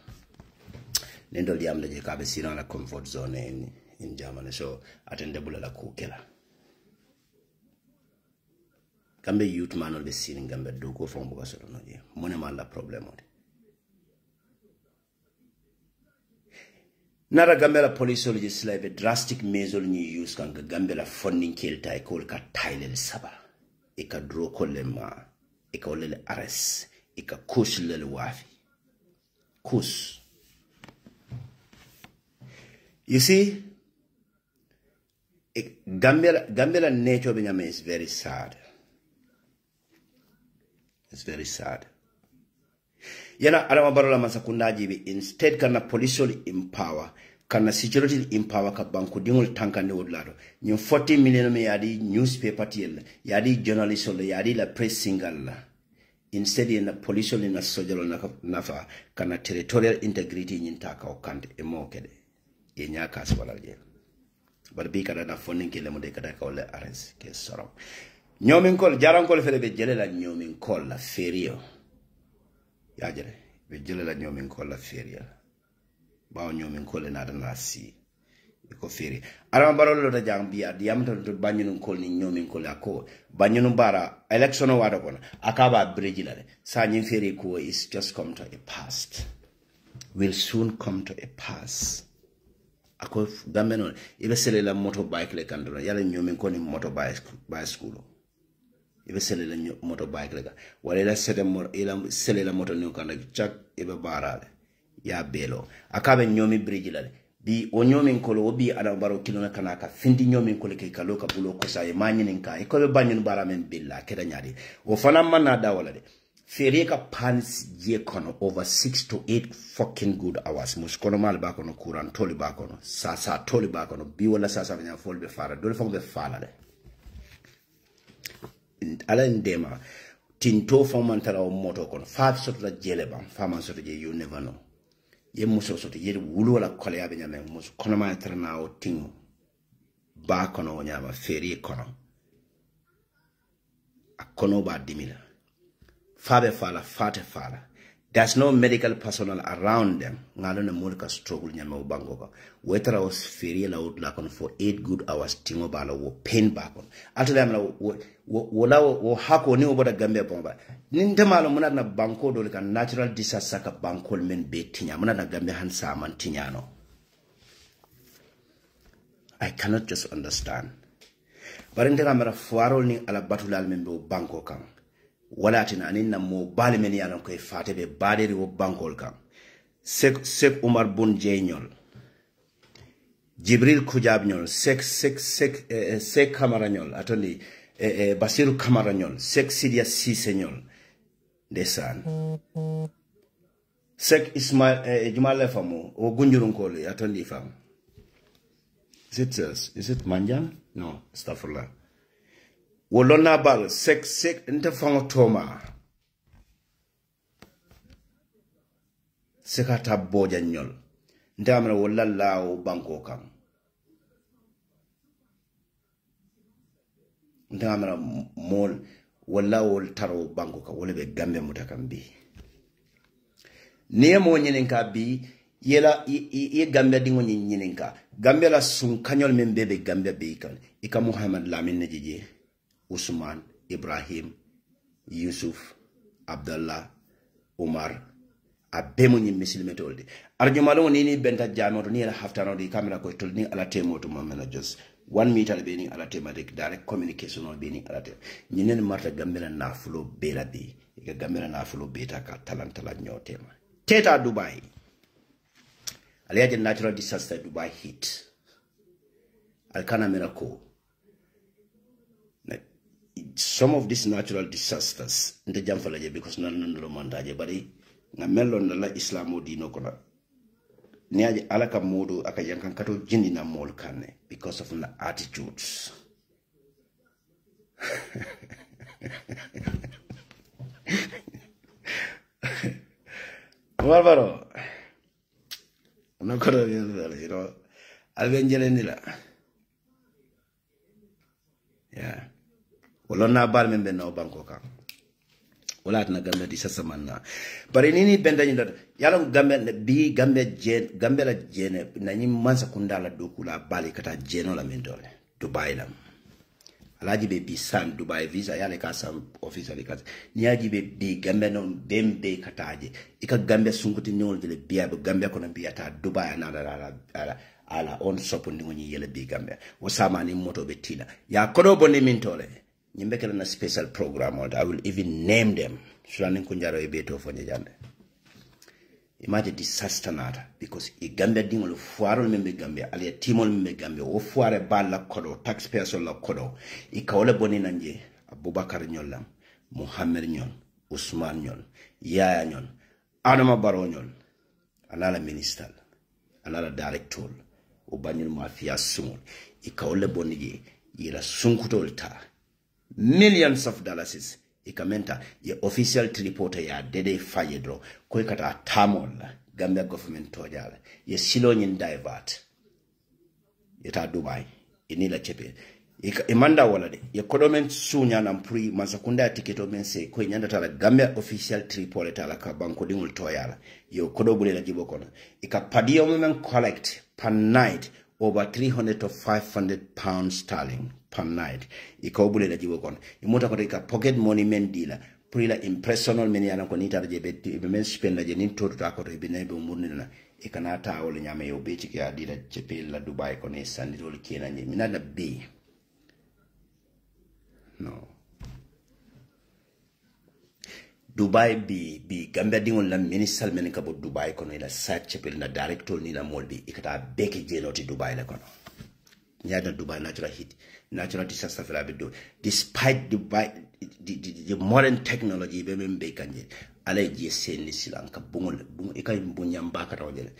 Nendo diam de ka be seeing la comfort zone in Germany. So attendable la kukela. Gambe youth man will be seeing Gambe do go from Bogasoro no je. Mone man la problem ode. Nara Gambela police legislate a drastic measure ni use kan Gambela funding kelta e kol ka tailel saba e ka draw kolema e ka olele arrest e ka kus lele wafi kus. You see, Gambela nature Benjamin is very sad. It's very sad. Yana Adama Barola Masakundaji be instead kana police empower, kana security empower ka banku dingul tanka ne wodlaro. Nyo 40 million me yadi newspaper tiel, yadi journalist yadi la press single la. instead in the police in the social nafa kana territorial integrity nyinta ka okante e mo kede e nyaka aswala je bar bi kada na funding ke lemo de kada ka wala arrest ke soro nyomin kol jaran kol fele be jele la nyomin kol la ferio ya jere be jele la nyomin kol la feria ba nyomin kol na da nasi ko feri ara barolo da jambia diam to banyun kol ni nyomin kol ako banyun bara election o wada kono akaba bridge la sa nyin feri ko is just come to a past will soon come to a pass ako gambe non ibe sele la motorbike le kandoro yala nyomin ko ni motorbike school ibe sele la motorbike le wala la sele mo ila sele la moto ni kanda chak ibe barale ya belo akabe nyomi bridge la bi o nyomin ko lo bi ala baro kilona kana ka findi nyomin ko le kay kalo ka bulo ko say manyinin ka e ko be banyun baramen billa keda nyaade o fana manna da wala de feri ka pans je kono over 6 to 8 fucking good hours mus kono mal ba kono kuran toli ba kono sa toli ba kono bi wala sa nya folbe fara dole fam be fala de ala ndema tinto fam tara o moto kono fa soto da jele bam fama soto je you never know ye muso soto ye wulu wala kole ya be nyame muso kono ma tarna o tingo ba kono nyama feri kono akono ba dimila fabe fala fate fala there's no medical personnel around them ngalo na mulka struggle nyama ubango ka wetara was feri la out la kono for 8 good hours tingo bala wo pain ba kono atala mala wo hako ni oboda gambe bomba nindamalo muna na banko dole kan natural disaster ka banko men be tinya muna na gambe han saman tinyano I cannot just understand barindera mara fuaro ni ala batulal men be banko kan wala tina aninna mo bale men yalan ko fate be baderi wo bankol kan sek Umar bun jeñol Jibril Kujabñol sek Kamarañol atoli Basiru Kamarañol sek Sidia Siseñol ndesan sek Ismail Jumale famo o gunjurun ko le atoli fam is it Manjang no astaghfirullah wolona bal sek nta fango toma sekata boja nyol nta amra wala lao banko kam nta amra mol wala wol taro banko ka wala be gambe mutakambi ne mo nyeninka bi yela ye gambe dingo nyeninka gambe la sun kanyol men bebe gambe be kan ika Muhammad Lamin Najije Usman, Ibrahim, Yusuf, Abdullah, Umar, abemu ni misilime tolde. Arjumalo nini benta jamo to ni ala haftano di camera ko tolni ala temo to mamela just 1 meter be ni ala tema direct communication on be ni ala te. Nyinen marta gambela na fulo bela bi. Ika gambela na fulo beta ka talantala nyotema. Teta Dubai. Aliaje natural disaster Dubai hit. Alkana miracle. Some of these natural disasters nte jamfalaje because nanandolo mandaje bari nga melon la islamo dino kono niaje alaka modu aka yankan kato jindi na mol kanne because of the attitudes Barbaro no kono you know albenjele nila yeah wala na bar men ben no banko kan wala na gambe di sasa manna bari nini benda nyinda yala gambe bi gambe la jene na nyi mansa kundala dokula bali kata jeno la mendole Dubai lam alaji be bi san Dubai visa yale ka sam officially kat niaji be bi gambe non bembe kataje ika gambe sunguti nyol dele biya be gambe ko na biya ta Dubai na ala on sopo ndi ngoni yele bi gambe wo sama ni moto be tila ya kodo bonde mintole Nimbekele na special program I will even name them. Shulani kunjaro ebeto fonye jande. Imagine disaster nata because I Gambia dingolo fuaro membe Gambia alia timol membe Gambia o fuare bala kodo taxpayers la kodo I kaole boni nanje Abubakar nyolam Muhammad nyon Usman nyon Yaya nyon Adama Barrow nyon anala minister anala director o banyul mafia sumul I kaole boni je yela sunkutol ta millions of dollars ikamenta ye official reporter ya dede faye dro ko kata tamol Gambia government tojala ye silo nyin divert yeta Dubai inila chepe imanda wala de ye kodomen sunya na mpri masakunda tiketo mense ko nyanda tala Gambia official reporter tala ka banko dingul toyala yo kodobule la jibokono ikapadio men collect per night over 300 to 500 pounds sterling per night ikobule la jibokono imota ko ika pocket money men dila prila impersonal men yana ko nita je be men spend la je nin to ta ko to be nebe murnina ikanata wala nyame yo be ci ya dila chepe la Dubai ko ne sandiro kena ni minada be no Dubai bi Gambia dingol la minister men ka bo Dubai kono ila sat chepel na director ni la molbi ikata beke jenoti Dubai la kono nyada Dubai natural disaster fela be do despite Dubai the modern technology be men be kanje ala je sen silanka bungol ikay bunya mbaka tawjele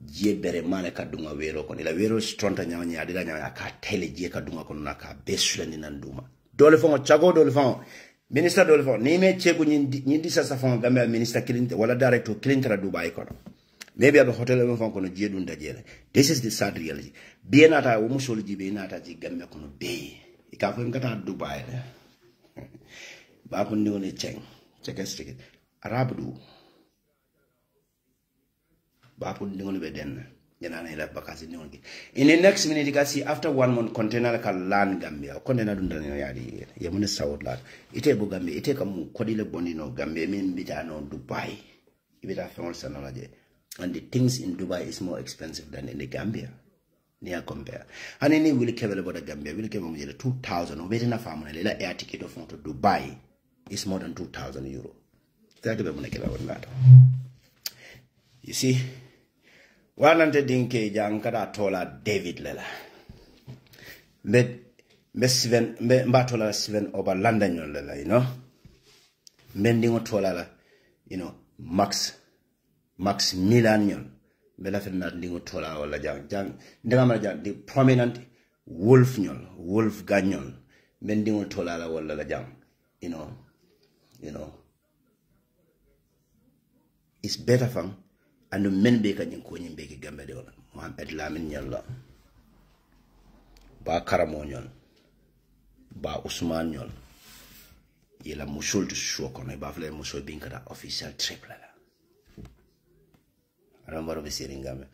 je bere male ka dunga wero kono ila wero stronta nyanya adila nyanya ka tele je ka dunga kono naka besula ni nanduma dole fongo chago dole fongo minister dole fongo ni me chegu nyindi sasa fongo Gambia minister kilinte wala director kilinte la Dubai kono maybe abe hotel e fongo kono je dunda jele. This is the sad reality bien ata wo musol jibe nata ji Gambia kono be ika fo ngata Dubai ba ko ni woni cheng chekestik arabu ba ko ni woni be den yana ila bakasi ni woni in the next minute you can see after 1 month container ka land Gambia container dunda no yadi ye mun sawd la ite bu Gambia ite kam ko dile bonino Gambia min bitano Dubai ibita fon sanalaje and the things in Dubai is more expensive than in the Gambia near compare and any will kevel about the Gambia will kevel mo 2000 o betina famuna lela air ticket of to Dubai is more than 2000 euro that be mo nekela wala you see wanante dinke jankata tola David lela mba tola Steven over London lela you know mendingo tola la you know Max Milan bela fenna ndingo tola wala jang ndama jang the prominent wolf ganyon mendingo tola la wala la jang you know it's better fam and men be kan ko nyimbe ki Gambia de wala Mohamed Lamin nyalla ba karamo nyon ba Usman nyon yela musul to show kono ba fle musul binkata official trip la arambaro be seringame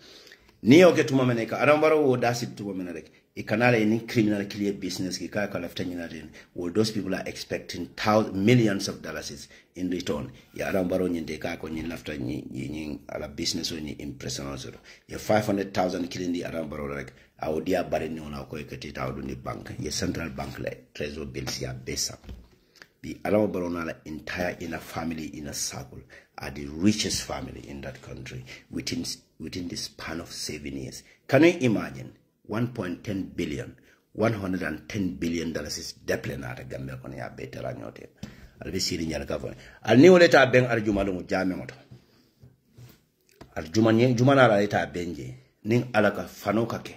ni oke tuma meneka arambaro wo dasit tuma menarek ikanala any criminal clear business ki ka lafta nyinaden well those people are expecting millions of dollars in return ya arambaro nyinde ka ko nyin lafta nyi ala business oni impressional so ya 500,000 kilindi arambaro rek awdia bare ni ona ko ekati tawdu ni bank ya central bank le trésor bills ya besa the arambaro na la entire inner family in a circle are the richest family in that country within the span of 7 years. Can you imagine 1.10 billion, $110 billion is deplenata Gambia kono ya betela nyote. Albe siri nyala kafone. Al ni woleta ben aljuma lu jame moto. Aljuma nyen juma na leta benje ning alaka fanoka ke.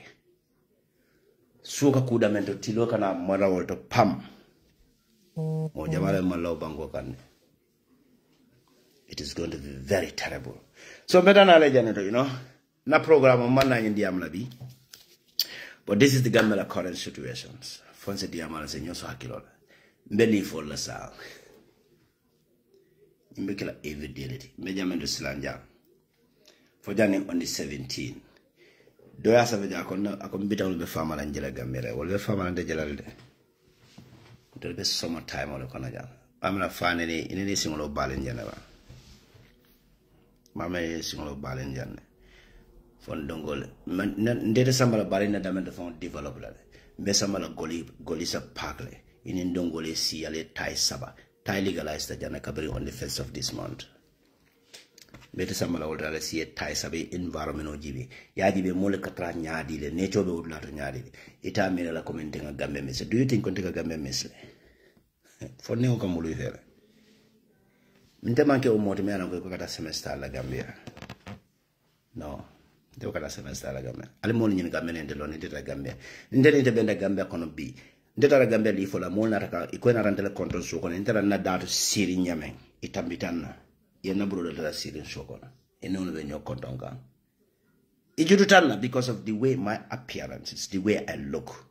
Suka kuda mento tiloka na mara wolto pam. Mo jamale malaw bango kan. It is going to be very terrible. So better na legend, you know. Na program man na indi amlabi. But this is the Gambia current situations. Fonse di amala se nyoso hakilola. Mbeli for la sa. Mbekela evidently. Mejamendo silanja. For Janneh on the 17. Doya saveja akon bita ulbe fama la njela Gambia. Ulbe fama la njela de. Ulbe summer time wala kona jang. Amna fane ni inene singolo balen jana ba. Mama singolo balen Janneh fon dongol ndete sambala balen na damende fon develop la be sambala goli sa pakle inin dongole si ale tai saba tai legalized the Janneh kabri on the 1st of this month be sambala wala si tai saba environment o jibi ya jibe mole katra nyaadi le ne tobe wudla to nyaadi ita mele la commenting Gambia mes do you think konte Gambia mes fon ne ko mulu fere Minte manke o moti mena ko kata semester la Gambia. No. De kata semester la Gambia. Ale mo nyin Gambia ndelo ni de Gambia. Ndele de benda Gambia kono bi. ndetara gambe li fola mo na taka iko na randele control so kono ndetara na datu siri nyame itambitanna yenna bro dala siri so kono eno no benyo kontonga ijudu tanna because of the way my appearance is, the way I look.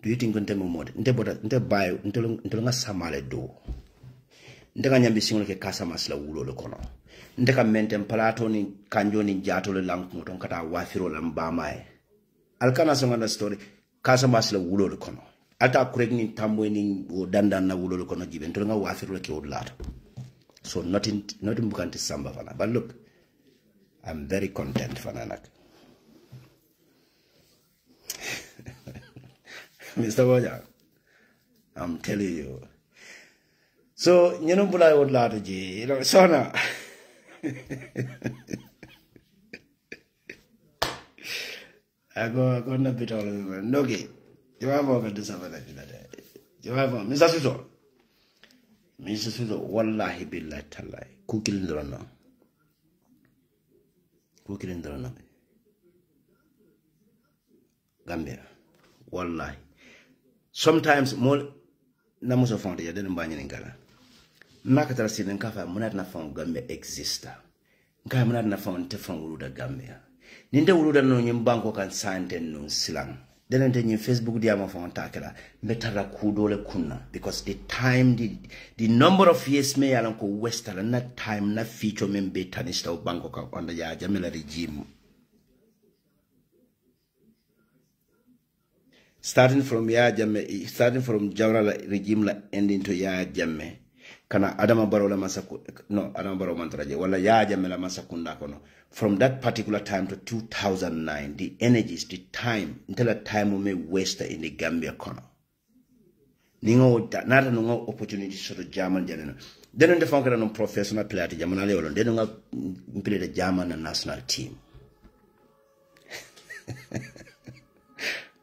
Do you think nte mo nte boda nte bayo nte nga samale do nte ka nyambi singol ke kasa masla wulo le kono nte ka mentem palato ni kanjo ni jato le lanku ton kata wafiro la mbamae alkana songa na story kasa masla wulo le kono ata kurek ni tambo ni o dandan na wulo le kono jibe nte nga wafiro le ke odlato. So nothing bukanti samba fana, but look, I'm very content fananak. Mr. Boja, I'm telling you. So, you know, I would like to, you know, so now. I go na bit all of them. No, okay. You have all got this over there. You have Mr. Suso. Mr. Suso, wallahi billahi talai. Kukilin drona. Kukilin drona. Gambia. Wallahi. Sometimes more namuso found ya didn't buy any gala. Nakatara sin and kafa munat na found Gambia exista. Nka munat na found te found Uruda Gambia. Ninde Uruda no nyimbanko kan sante no silang. Then on Facebook diamo found takela metara kudole kuna because the time the number of years me alonko western na time na feature membe tanista o banko ka on the ya jamela regime. Starting from Jawara regime la ending to Ya Jamme. Kana Adama Barrow la Adama Barrow Mantraje, wala Ya Jamme la Masakunda kono. From that particular time to 2009, the energies, the time, until that time we may waste in the Gambia kono. Ningo nada no opportunity sort of German Janneh. Then on the function of professional player to German Leon, then on play the German national team.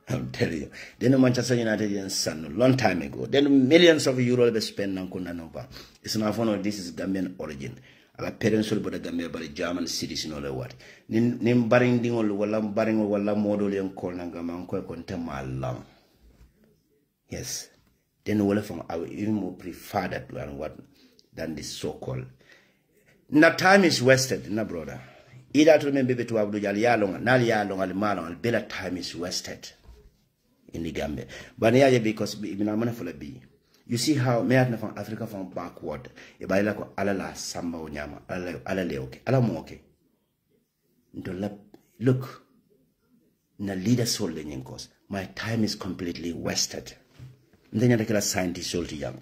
I'm telling you. Then Manchester United son long time ago. Then millions of euros they spend on Kundanova. It's not one of this is Gambian origin. Our parents will be the Gambia by the German cities in all the world. Nim baring ding all walam baring or wala model and Kolnangama contem. Yes. Then well from I will even more prefer that than this so called. Now time is wasted, na brother. Either to remember to Abdul Yalong, Nalia long al Malong, and better time is wasted in the Gambia. But yeah, because you see how me from Africa from backward. Ibaila alala samba onyama alale okay alamo okay. Look, na leader soul lenyengos. My time is completely wasted. Ndenya ndakela scientist soul tiyam.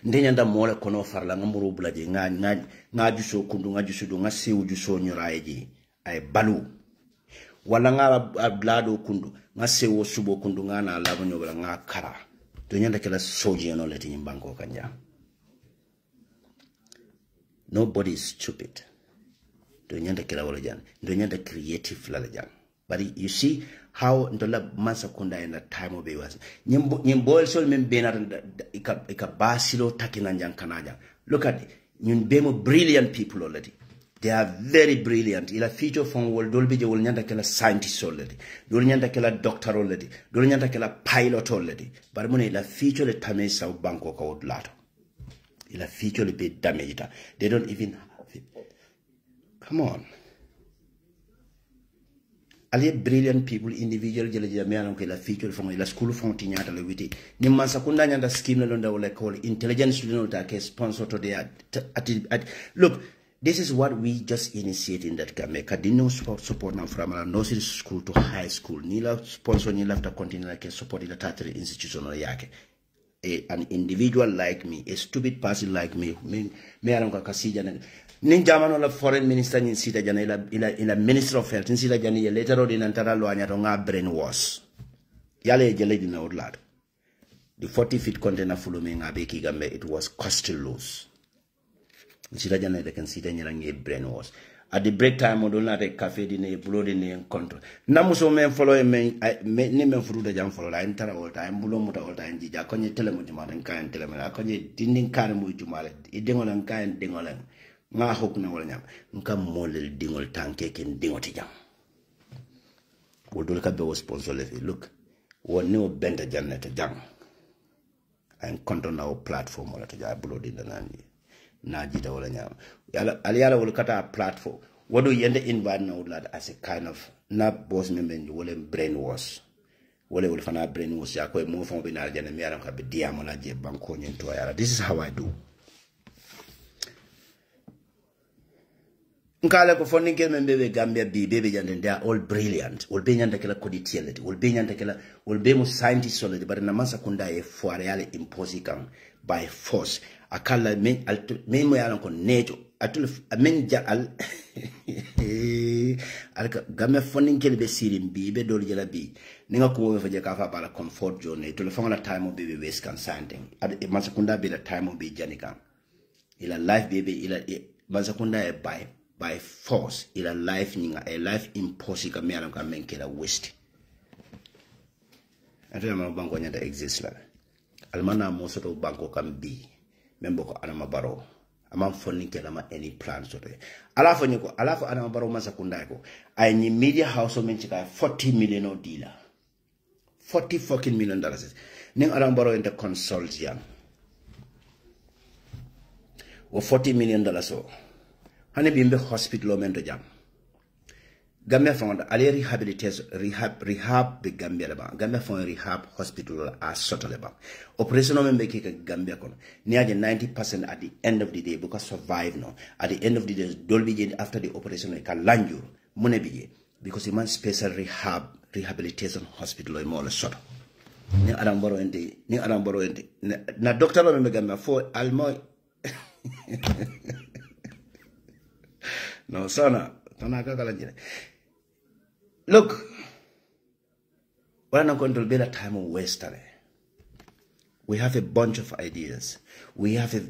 Ndenya nda mola kono farla ngamburu bulaje nga juso kundu nga juso do nga sewu juso nyoraeji ay balu. Wala nga blado kundu nga sewo subo kundu nga na labo nyobala nga kara to nyanda kala soji no leti nyimbanko kanja. Nobody is stupid to nyanda kala wala jan do nyanda creative la jan. But you see how ndola masakunda in the time of it was nyimbo sol men benar ikabasilo takina njang kanaja. Look at nyimbo brilliant people already. They are very brilliant. Ila feature from world dolby je wol nyanda kala scientist already. Dol nyanda kala doctor already. Dol nyanda kala pilot already. But mone ila feature le tame sa banko ka odlato. Ila feature le be damage. They don't even have it. Come on. Ali brilliant people individual jele jame anon ko ila feature from ila school from tinyata le witi. Ni mansa kunda nyanda scheme le londa wala call intelligence student ta ke sponsor to their look. This is what we just initiated in that Gambia. Kadino support now from nursery school to high school. Nila sponsor nila after continue like support in the tertiary institution or yake. An individual like me, a stupid person like me aronga kasija ninjama no la foreign minister in sita jana ila minister of health in sita jana later on in antara lo anya tonga brainwash. Yale jele dina odlad. The 40-feet container full me ngabe Gambia, it was costly loss. Sita jana they can see the nyange brainwash. At the break time, we don't have a cafe dinner, blood in the control. Namuso men follow me, name for the jam follow. I enter all time, Bulomota all time, Dija, Conny Telemutuman and Kayan Telemana, Conny Dinding Karamu Jumalet, Idingol and Kayan Dingolan, Mahok Nawanyam, Nkam Molel Dingol Tankek and Dingotijam. Would look at the sponsor. Look, One new bent Janneh to jang. And control our platform wala to ja upload in the nani. Na jita wala nyama. Aliala will cut our platform. What do you end invite now lad as a kind of not boss member you will brainwash. Wale will find out brainwash ya kwa move from binal Janneh mi alam ka be diamola je banko nyentu ayala. This is how I do. Nkala ko fonni ke membe Gambia bi bebe jande they are all brilliant. Will be nyanda kala koditielity. Will be nyanda kala will be mo scientist solid but na masa kunda e foareale imposing by force. Akala men mo yalan ko nejo atul men ja al alka Gambia fonni ke be sirim bi be dol jela bi ninga ko wo fa je ka fa bala comfort zone to le fanga time be waste kan something ad masa kunda be la time be janika ila life baby ila masa kunda e by force ila life ninga a life impossible me alam ka menkela waste ata ma banko nyata exist la almana mo soto banko kam bi membo ko anama baro amam fonni ke lama any plan soto ala fo nyiko ala fo anama baro masa kunda ko ay ni media house o men chika 40 million o dealer 40 fucking million dollars ning anama baro into consult yang o 40 million dollars o hani bimbe hospital mento jam Gambia found ali rehab be Gambia leba Gambia found rehab hospital as sotole ba operation o membe ke Gambia kono near 90% at the end of the day because survive no at the end of the day dolbi after the operation ka lanjur mune biye because the man special rehabilitation hospital o mo la soto ni aramboro ende na doctor lo membe Gambia for almo no, sana. Look, we're not going to be a time of waste. We have a bunch of ideas. We have a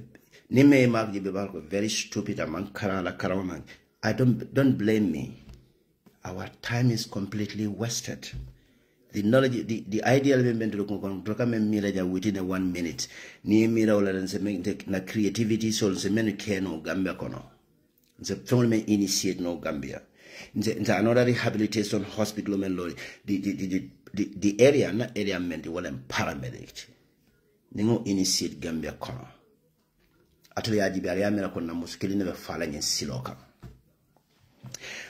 very stupid among Karaman. I don't blame me. Our time is completely wasted. The knowledge, the ideal movement within a 1 minute. Ni mira na creativity so se menu keno Gambia kono. The family initiate no Gambia. The another rehabilitation hospital men law the area not area meant the one paramedic. Ningo initiate Gambia kono. Atuli ajibi area mena kono muskili never falling in siloka.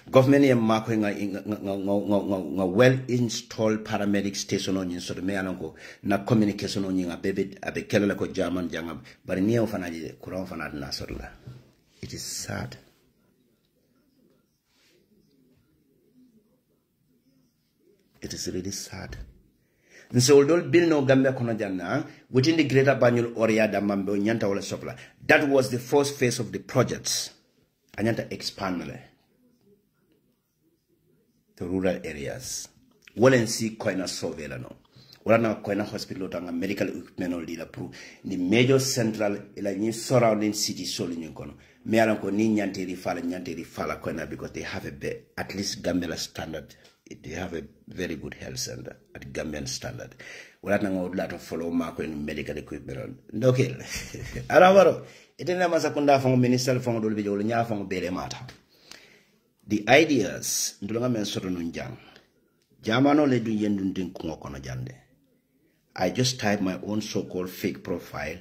Government is marking a well-installed paramedic station on you, so the mayor na communication on you, a baby, a bekele ko German jangam, but near of an idea, Kuran fanad nasorla. It is sad. It is really sad. And so, although Bill no Gambia Konajana, within the greater Banyul area, the Mambo Nyanta Ola Sopla, that was the first phase of the projects. Anyanta expand to rural areas. Well and see Koina Sovela no. Well now Koina Hospital tanga medical equipment or leader proof the major central ila surrounding city sol in Kono. Me alanko ni nyante rifala Koina because they have at least Gambia standard. They have a very good health center at Gambian standard. Well now would like to follow Marco in medical equipment. Okay. Arawaro. Itena masakunda from minister from Dolby nya from Bele Mata. The ideas, ndulanga mensoro nunjang. Jamano le du yendundin kungokono jande. I just type my own so-called fake profile.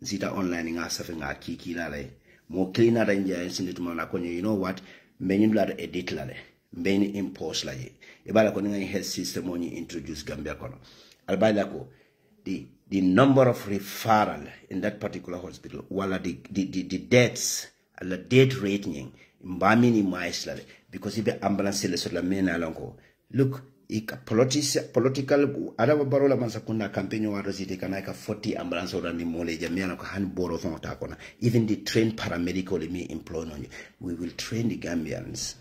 Zita online nga safi nga kiki lale. Mo cleaner renja sindituma na konyo. You know what? Mbenyi blada edit lale. Mbenyi impose laje. Ibala koni nga health system oni introduce Gambia kono. Albala ko the number of referral in that particular hospital, wala the deaths, the death rating. Mbamini maislale because if the ambulance le la mena lonko look political adaba barola mansakunda campaign wa rosite kana ka 40 ambulance ora ni mole jamia ko han boro fon ta kona even the trained paramedical me employ on you we will train the Gambians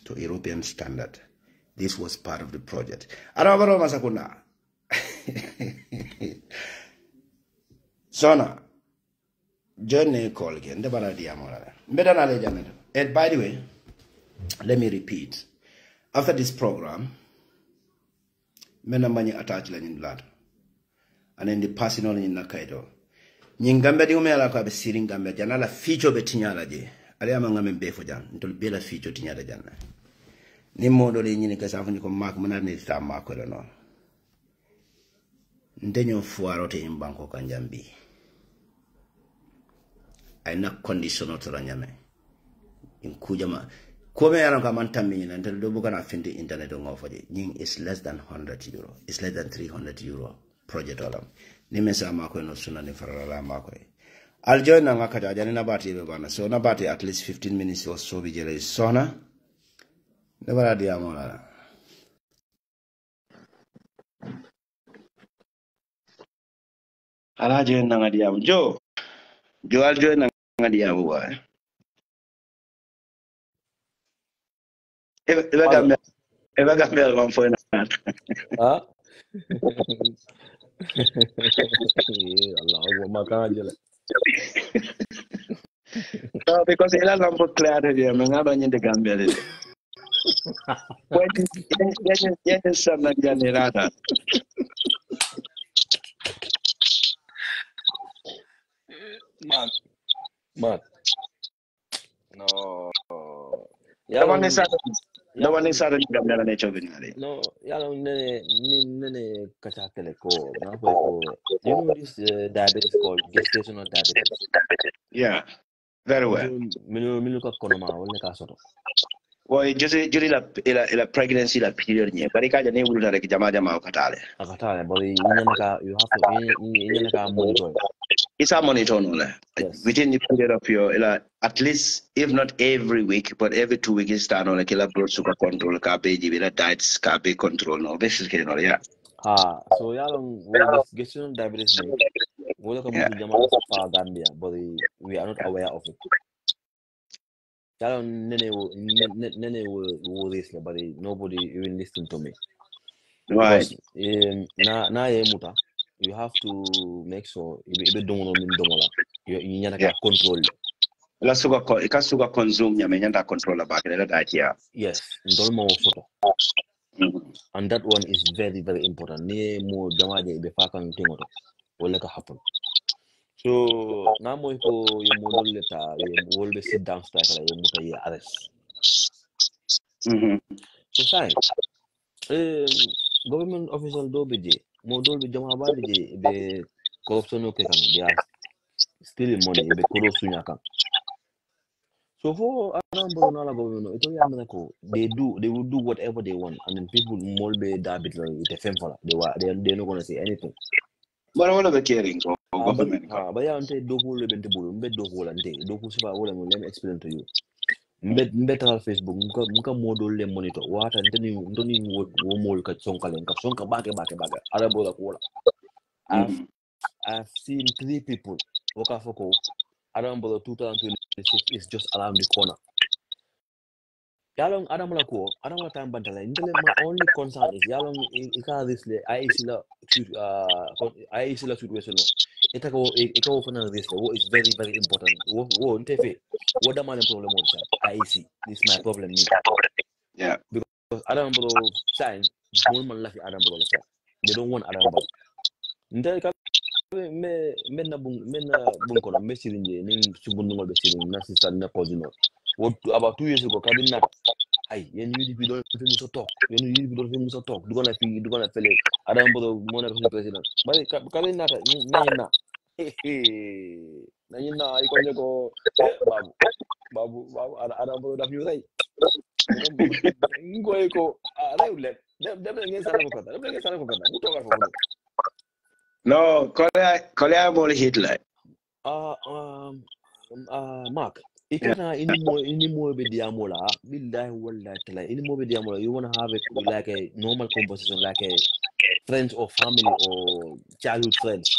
to European standard. This was part of the project adaba barola mansakunda sona Janneh call again the bala diamora mbedana le Janneh. And by the way, let me repeat. After this program, mena mani attach la blood. And in the passing on in Nakaido. Nyingamba di ume ala kwa be siring Gambia jana la feature be tinyala je. Ale amanga membe fo jan. Ntol be la feature tinyala jana. Ni modo le nyini kasa fo ni ko mak mana ni ta mak ko no. ndenyo fuarote in banko kanjambi ay nak condition otora nyame in kujama ko me yaran ka man tammi nan tan do bugana findi internet ngo faje ning is less than 100 euro, is less than 300 euro project olam ni mesa ma ko no sunani farala ma ko al join na ngaka jani na bati be bana so na bati at least 15 minutes or so bi jere sona ne bara dia mola ala join na ngadi am jo al join na ngadi am wa eba gambe al fo na ah Allah Akbar makan aja lah. No, because ila lampo claro dia mengaba nyende Gambia le. Kwani yeye sana jani rada. Mat. No. No one is sada Gambia na necho binari. No, nene 𝒘𝒂𝒃𝒆 na ko. You know this diabetes called gestational diabetes. Yeah. Very well. Minu ka kono ma wala ka soto. Well, juri la pregnancy la period nye. Bari kaja ne wulu rek jama okatale. Akatale, but you have to monitor. It's a monitor no la. Yes. Within the period of your at least if not every week, but every 2 weeks you start on like blood sugar control, kabeji, diets, kabe control, no. Basically, no, yeah. So with gestational diabetes, we look at Jama far Gambia, but we are not aware of it. Nene will this, but nobody even listen to me. Right. Because you have to make sure you control. La sugar consume nyanda control about that, yeah. Yes, and that one is very, very important. More jamaje be fakan tingoto will happen. So now mo ko yung model leta will be sit down strike la yung muta arrest. So fine. Government official do be model be jama ba be corruption okay kan they are stealing money be corruption kan. So for around Boronala government, they will do whatever they want, and then people more be diabetes with a femfala. They're not gonna say anything. But all of the caring government. But yeah, ante doku le bente bulu, mbe doku la ante doku sifa wala mo let me explain to you. Mbe tal Facebook, muka model le monitor. What ante ni ndoni wo mol ka sonka bake. Arabo la kola. I've seen 3 people waka foko. Around 2026 is just around the corner. Yalong Adam time bantala. My only concern is yalong ika this le I sila situation no. Ika ofana this what is very, very important. What the man problem on side. IEC. This is my problem. Yeah. Because Adam sign one man lafi Adam they don't want Adam menna bun kono mesirinje nin subunno be sirin na sister na kozino what about 2 years ago kabinat ay yen UDP do fi muso tok yen UDP do fi muso tok du gonna fele adam bodo mo na president bari kabinat nanyina ay ko ne ko babu adam bodo daf ñu ray ngoy ko rewle dem ngeen sala ko kata mu togal fofu. No, Korea more Hitler. Mark, ikana any more be diamola, billahi wallahi tala, any more be diamola, you wanna have it like a normal conversation, like a friends or family or childhood friends.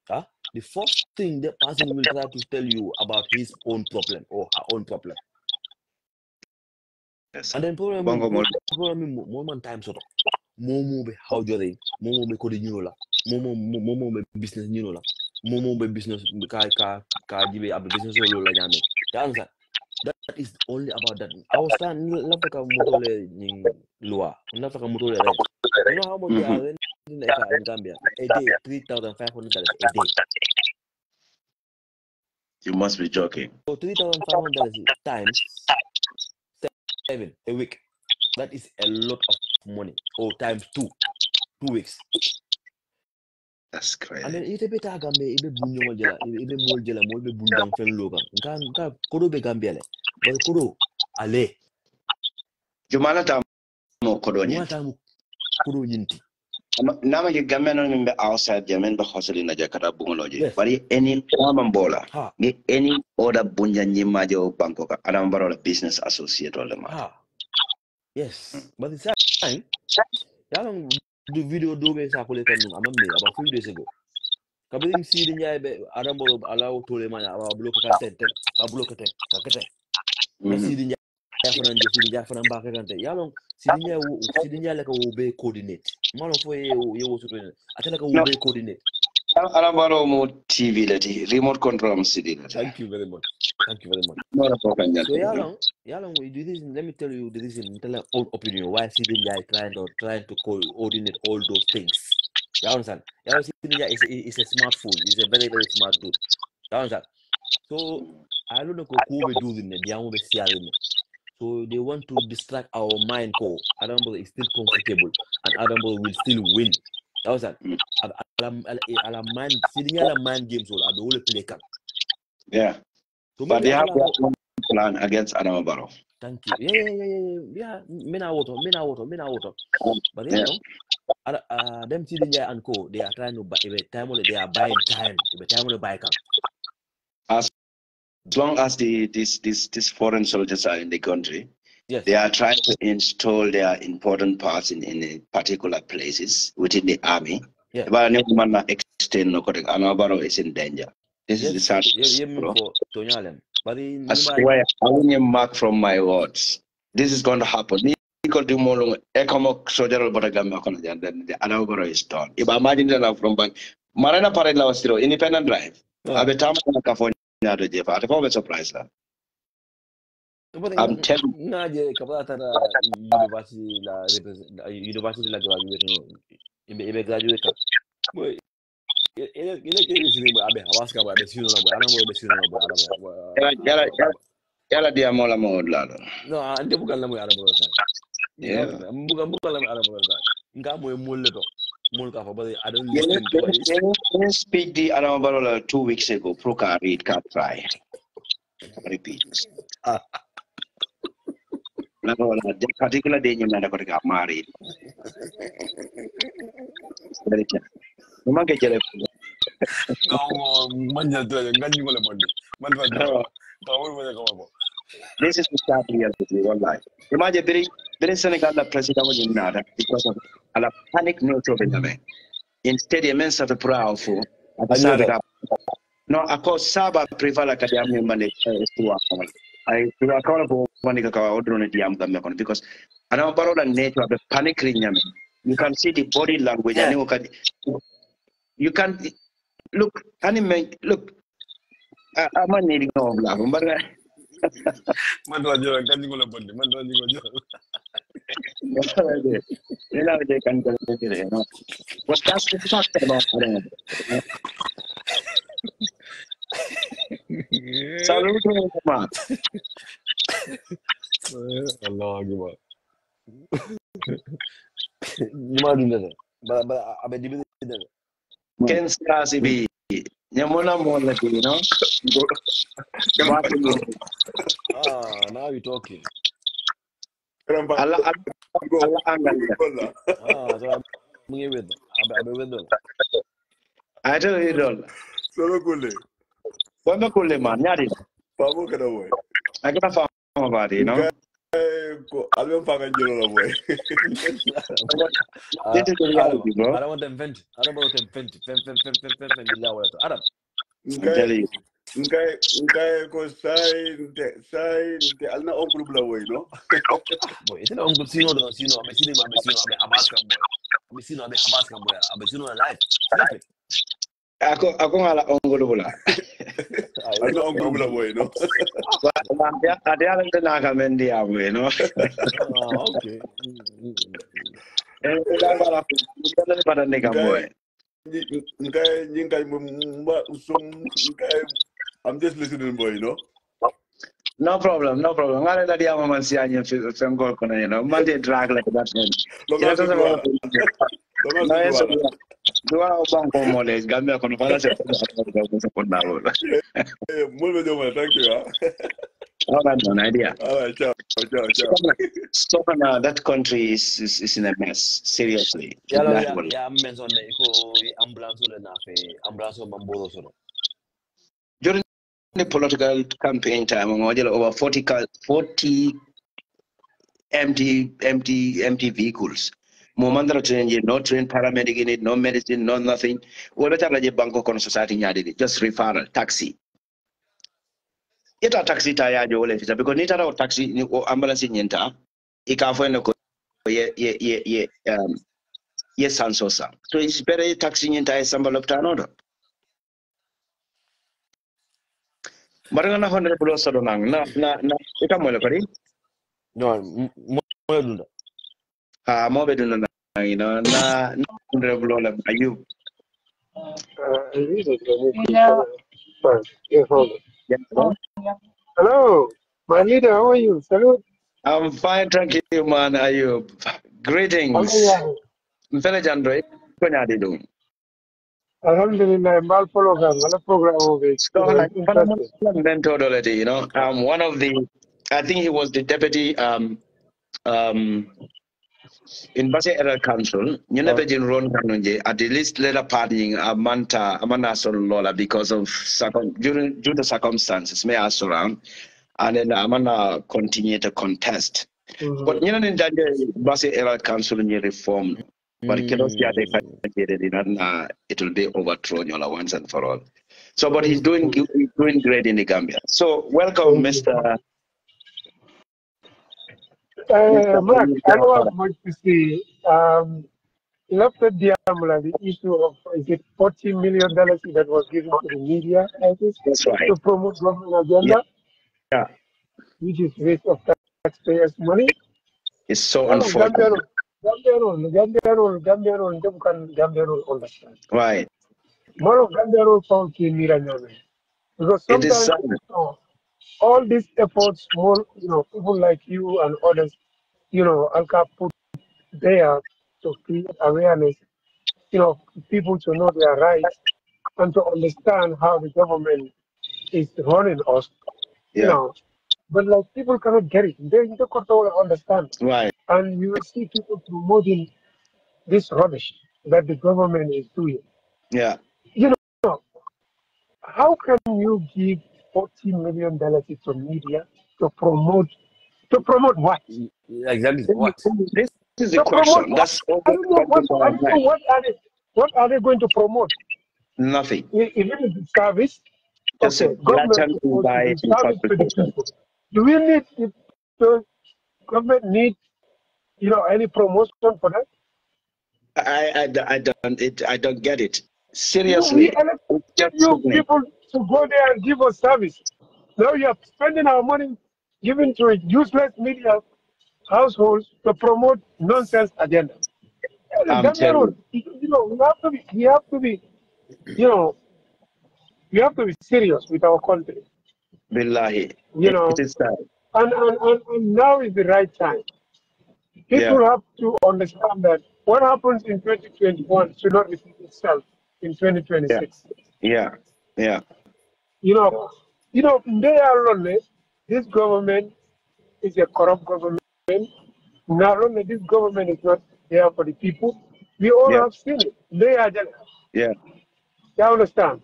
The first thing the person will try to tell you about his own problem or her own problem. Yes. And then problem more time sort of momo be how jore momo be code nyulo la momo be business nyulo la momo be business ka jibe ab business lo la nyame answer that is only about that. I was stand lafaka motole ning loi lafaka motole rent. You know how much they are renting in Gambia a day? $3,500 a day. You must be joking. So $3,500 times 7 a week. That is a lot of money. Or times 2 weeks. That's crazy. I mean, ite beta gambe ibe bunyo jela, ibe mol jela, mol be bundang fen loga. Nka kodo be gambe ale. But kodo ale. Jumala ta mo kodo Juma nyinti. tamu kodo nyinti. Nama ke gamme no mbe outside jamen be hoseli na jakata bungoloje. Yes. Bari any mbola. Ha. Ni any other bunja nyima jo Bangkok adam baro business associate wala ma. Ha. Yes. But the time, yalang do video do be sa kole kanu amambe about few days ago. Kabili msidi nyaay be adam bolo alaw tole manya aba block kan ten ka block ten ka kete. Na sidi nyaay fanan je sidi nyaay fanan ba ka kante. Yalang sidi nyaay la ka wo be coordinate. Malo fo ye wo so to atela ka wo be coordinate. Adam baro mo TV lati remote control sidi lati. Thank you very much. Thank you very much. So yalang we do this. Let me tell you this in tell own opinion why sidi nyaay trying to coordinate all those things. You understand? Is a smart fool. He's a very, very smart dude. You understand? So I don't know who we do the so they want to distract our mind. Adam Ball is still comfortable, and Adam Ball will still win. You understand? Ala mind, sitting ala mind games will be all play camp. Yeah. So but they have their own plan against Adam Barrow. Thank you. Yeah. Mina water. But you know. Them Tidinja and Co. They are trying to buy. They are buying time. Time to buy. As long as these foreign soldiers are in the country, yes, they are trying to install their important parts in particular places within the army. Yeah. But no extend no correct. Anabaro is in danger. This is the sad. I swear, I won't mark from my words. This is going to happen. Do more economic social but then the Anabaro is done. If I imagine that from bank, Marina Parela was still independent drive. I be time in California to Jeff. I was surprised. I'm telling you. University la graduate. Boy, yala dia mola mo lalo. No, ande bukan lamu ara bolosa. Yeah, bukan lamu ara bolosa. Nga mo molle to. Mol ka fa ba I don't listen to speak the Anabaro 2 weeks ago. Proka read can't try. Repeat. The particular day you got married. This is the start reality, one life. Imagine very Senegal president was in nada because of a panic nature of the instead of men of proud for no, of course, Saba prefer like a young man to I do accountable when you go out on the young because I know about the nature of the panic in you can see the body language and you can look anime look I'm not needing no black but man can you go you know they can go you know but that's the fact about Allah Akbar. Gimana ba abe di Ken 𝒂𝒄𝒄𝒏 nyamona mola you know now you talking Allah so mungi with abe with I tell you don't solo kule wanda kule man nyari pabo kada boy I got a farm about it you know ko album fa jelo la boy this is the reality bro I don't want them vent I don't want them vent billah wala to adam I'm telling you nkai ko sai nte alna oncle bla boy no boy it's not oncle sino abe habaska boy abe habaska boy abe sino life ako ngala ongolo bula alna oncle bla boy no ada yang kena kamen dia boy no okay kita pada nega boy I'm just listening boy no no problem ngale la dia mama si anya fengol kono you know mande drag like that Dua banko mole Gambia kono fala se support na lo. Thank you. All right, no idea. All right, ciao. So that country is in a mess. Seriously. Ya mention ko ambulance le na fe ambulance mamboro so. During the political campaign time, over 40 empty vehicles. Momandra train, no train paramedic in it, no medicine, no nothing. We better like banko kono society nyadi, just referral, taxi. Ita taxi taya jo le fisa because nita ra taxi ni ambulance nyenta. Ika fo no ye sansosa. So it's better taxi nyenta sambal of tanodo. Maranga honorable sadonang na ita mo le kari. No, mo dunda. Mo be dunda na honorable le ayu. Hello, my leader, how are you? Salute. I'm fine, thank you, man. Ayub. Greetings. Mfele Alhamdulillah, I'm program. So, you know, one of the, I think he was the deputy in Base Era Council. You never did run at the least later partying Amana Lola because of due to circumstances may ask around, and then Amana continue to contest. But you know, in that Base Era Council in reform, but it will be overthrown once and for all. So, but he's doing great in the Gambia. So, welcome, Mr. Mark, I don't have much to say. Left at the issue of is it $40 million that was given to the media, I think, That's right. to promote government agenda, which is waste of taxpayers' money. It's so unfortunate. Gambian understand. Right. More of Gambian found because sometimes all these efforts, more people like you and others, Alka put there to create awareness, people to know their rights and to understand how the government is running us, But like people cannot get it. They don't understand. Right. And you will see people promoting this rubbish that the government is doing. Yeah. How can you give $40 million to media to promote what? Exactly what? This is the question. That's I don't know what are they going to promote? Nothing. If it is the service, just okay, government is supposed to do service to the people. Do we need the government need any promotion for that? I don't get it. Seriously. We elected you people to go there and give us service. Now you are spending our money given to a useless media households to promote nonsense agenda. I'm telling you. We have to be serious with our country. Billahi. It is time. And now is the right time. People have to understand that what happens in 2021 should not repeat itself in 2026. Yeah. They are only, this government is a corrupt government. Not only this government is not there for the people, we all have seen it. They are just, you understand?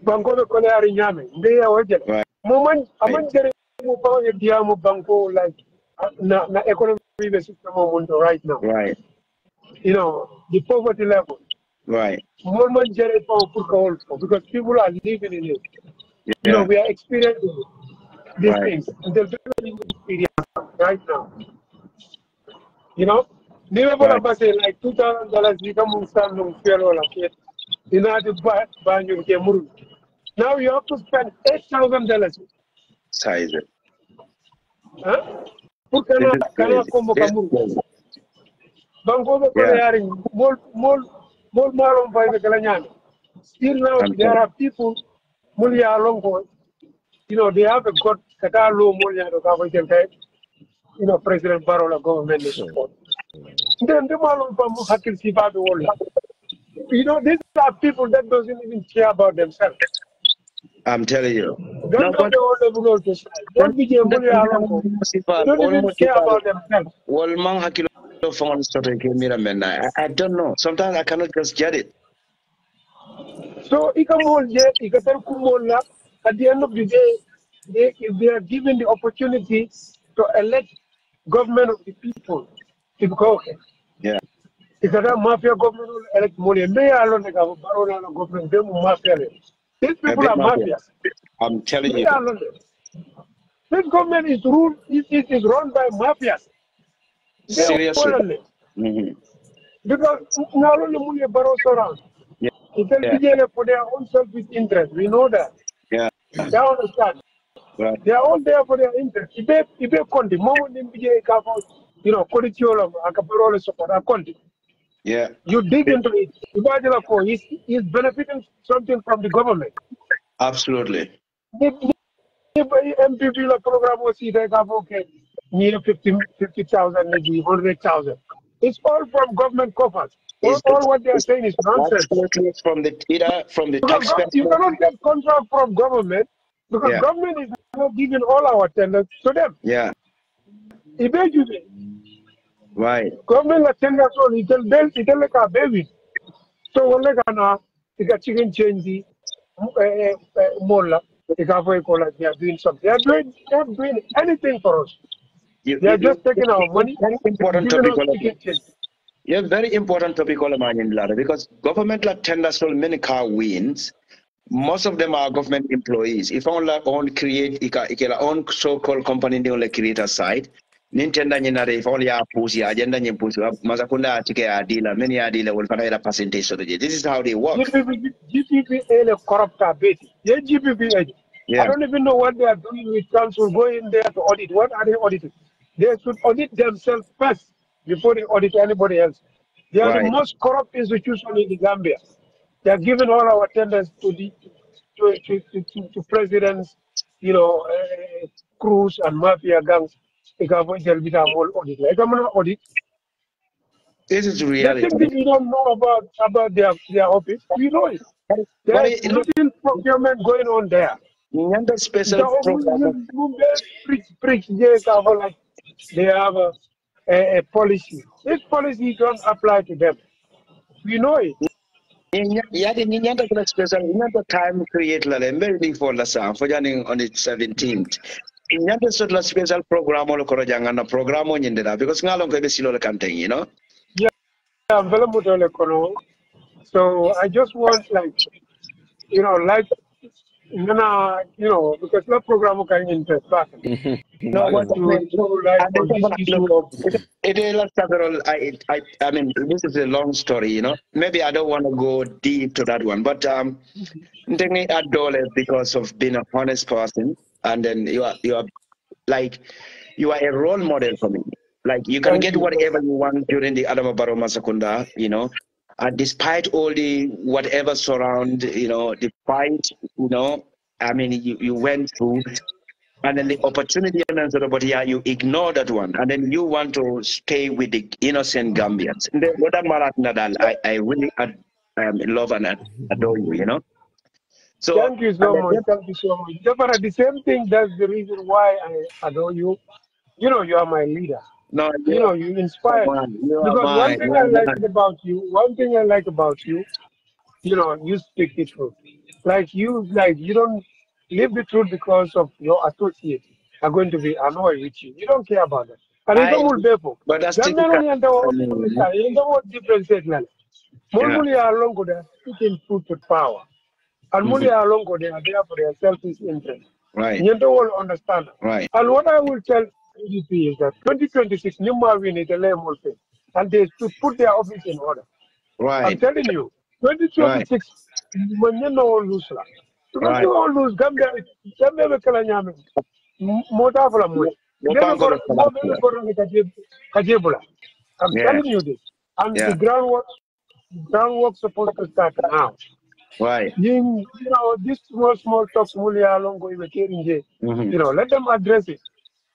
Banko kone ari nyame, they are just. Moment, aman jere mo pa ye dia mo banko like na economy system right now. Right. The poverty level. Right. Moment jere pa because people are living in it. We are experiencing these things. They're very experience right now. Never say like $2,000 you come stand on fair like it. Now you have to spend $8,000. Size it. Huh? Still now there are people they have a god President Barola government is support. Then the malum hakil si babu wala. You know, these are people that doesn't even care about themselves. I'm telling you. Don't No, go but the old level to side. Don't be the money alongo. They don't even care about themselves. I don't know. Sometimes I cannot just get it. So Ikamolje, Ikatel Kumola, at the end of the day, if they are given the opportunity to elect government of the people, it go okay. Yeah. If that mafia government will elect money, they are alone barona government, they will mafia. These A people bit are mafia. mafias. I'm telling They you. are alone. This government is ruled, it is run by mafias. They are Seriously. alone. Mm-hmm. Because not only money borrows around. Yeah. It will Yeah. be there for their own selfish interest. We know that. Yeah. They understand. Right. They are all there for their interest. If they conti, moment in BJ Kafo, you know, Koditiola, Akaparole support, a conti. Yeah. You dig into it. Imagine is benefiting something from the government. Absolutely. If MPP la program was either okay, near 50,000, maybe 100,000. It's all from government coffers. It's All what they are saying is nonsense. absolutely from the either from the Because taxpayer. you cannot get contract from government because Yeah. government is not giving all our tenders to them. Yeah. Eventually, Right. government la tenders all it'll like a baby. So when like na you got chicken change the mola, they are doing something. They are doing anything for us. They are just taking our money Very and important giving topic. us chicken change. Yeah, very important topic all in Lara because government like tender so many car wins. Most of them are government employees. If only on create ika own so-called company they only create a site. Nintendo nyinare if only a pussy agenda nyi pussy mazakunda atike a dealer many a dealer will find a percentage of the. This is how they work. GPP is a corrupt bit. Yeah, GPP. I Yeah. don't even know what they are doing with council. Go in there to audit. What are they auditing? They should audit themselves first before they audit anybody else. They are the Right. most corrupt institution in the Gambia. They are giving all our tenders to the to presidents, you know, crews and mafia gangs. They can avoid their whole audit. Like I'm gonna audit. This is They reality. think that we don't know about their office. We know it. But There's routine procurement going on there. Nyanda special program. The preach like they have a policy. This policy don't apply to them. We know it. Yeah, the Nyanda special Nyanda time create la maybe for la sa for jamming on the 17th. Nyanda sort of special program all korojanga na program on yindera because ngalong ko be silo la kante, you know. Yeah, I'm very much on economy. So I just want like because that program can interest back. No, but I mean, To like I on this issue of it is a several. I mean, this is a long story, you know. Maybe I don't want to go deep to that one, but thinking at Dole because of being a honest person, and then you are like you are a role model for me. Like you can thank get you so whatever much. you want during the Adama Baroma Sakunda, you know. And despite all the whatever surround, you know, the fight, you know, I mean, you went through. And then the opportunity and sort of, but yeah, you ignore that one, and then you want to stay with the innocent Gambians. And then what I'm Nadal, I really love and adore you, you know. So Thank you and so much. then, Thank you so much. But the same thing, that's the reason why I adore you. You know, you are my leader. no, You know, you inspire me. you are Because one mine, thing you I are like mine. about you, you speak the truth. You don't live the truth because of your associates are going to be annoyed with you. You don't care about that. And it's I, all people. but that's That typical. man only I mean, you know? in the what different segment. Yeah, Mulmuli are long with speaking truth with power. And Muli mhm, are long they are there for their selfish interest. right, You don't all understand. right, And what I will tell UDP is that 2026, Nima win it, and they should put their office in order. I'm right, telling you, right, 2026, when you know lose la. Because right. you all lose Gambia be kala nyame. Mota fula moy. Bebe Wapangolo kajebula. I'm yeah, telling you this. And the yeah, groundwork supposed to start now. right. This small talks mulia longo iwe kerinje. Hmm. Let them address it.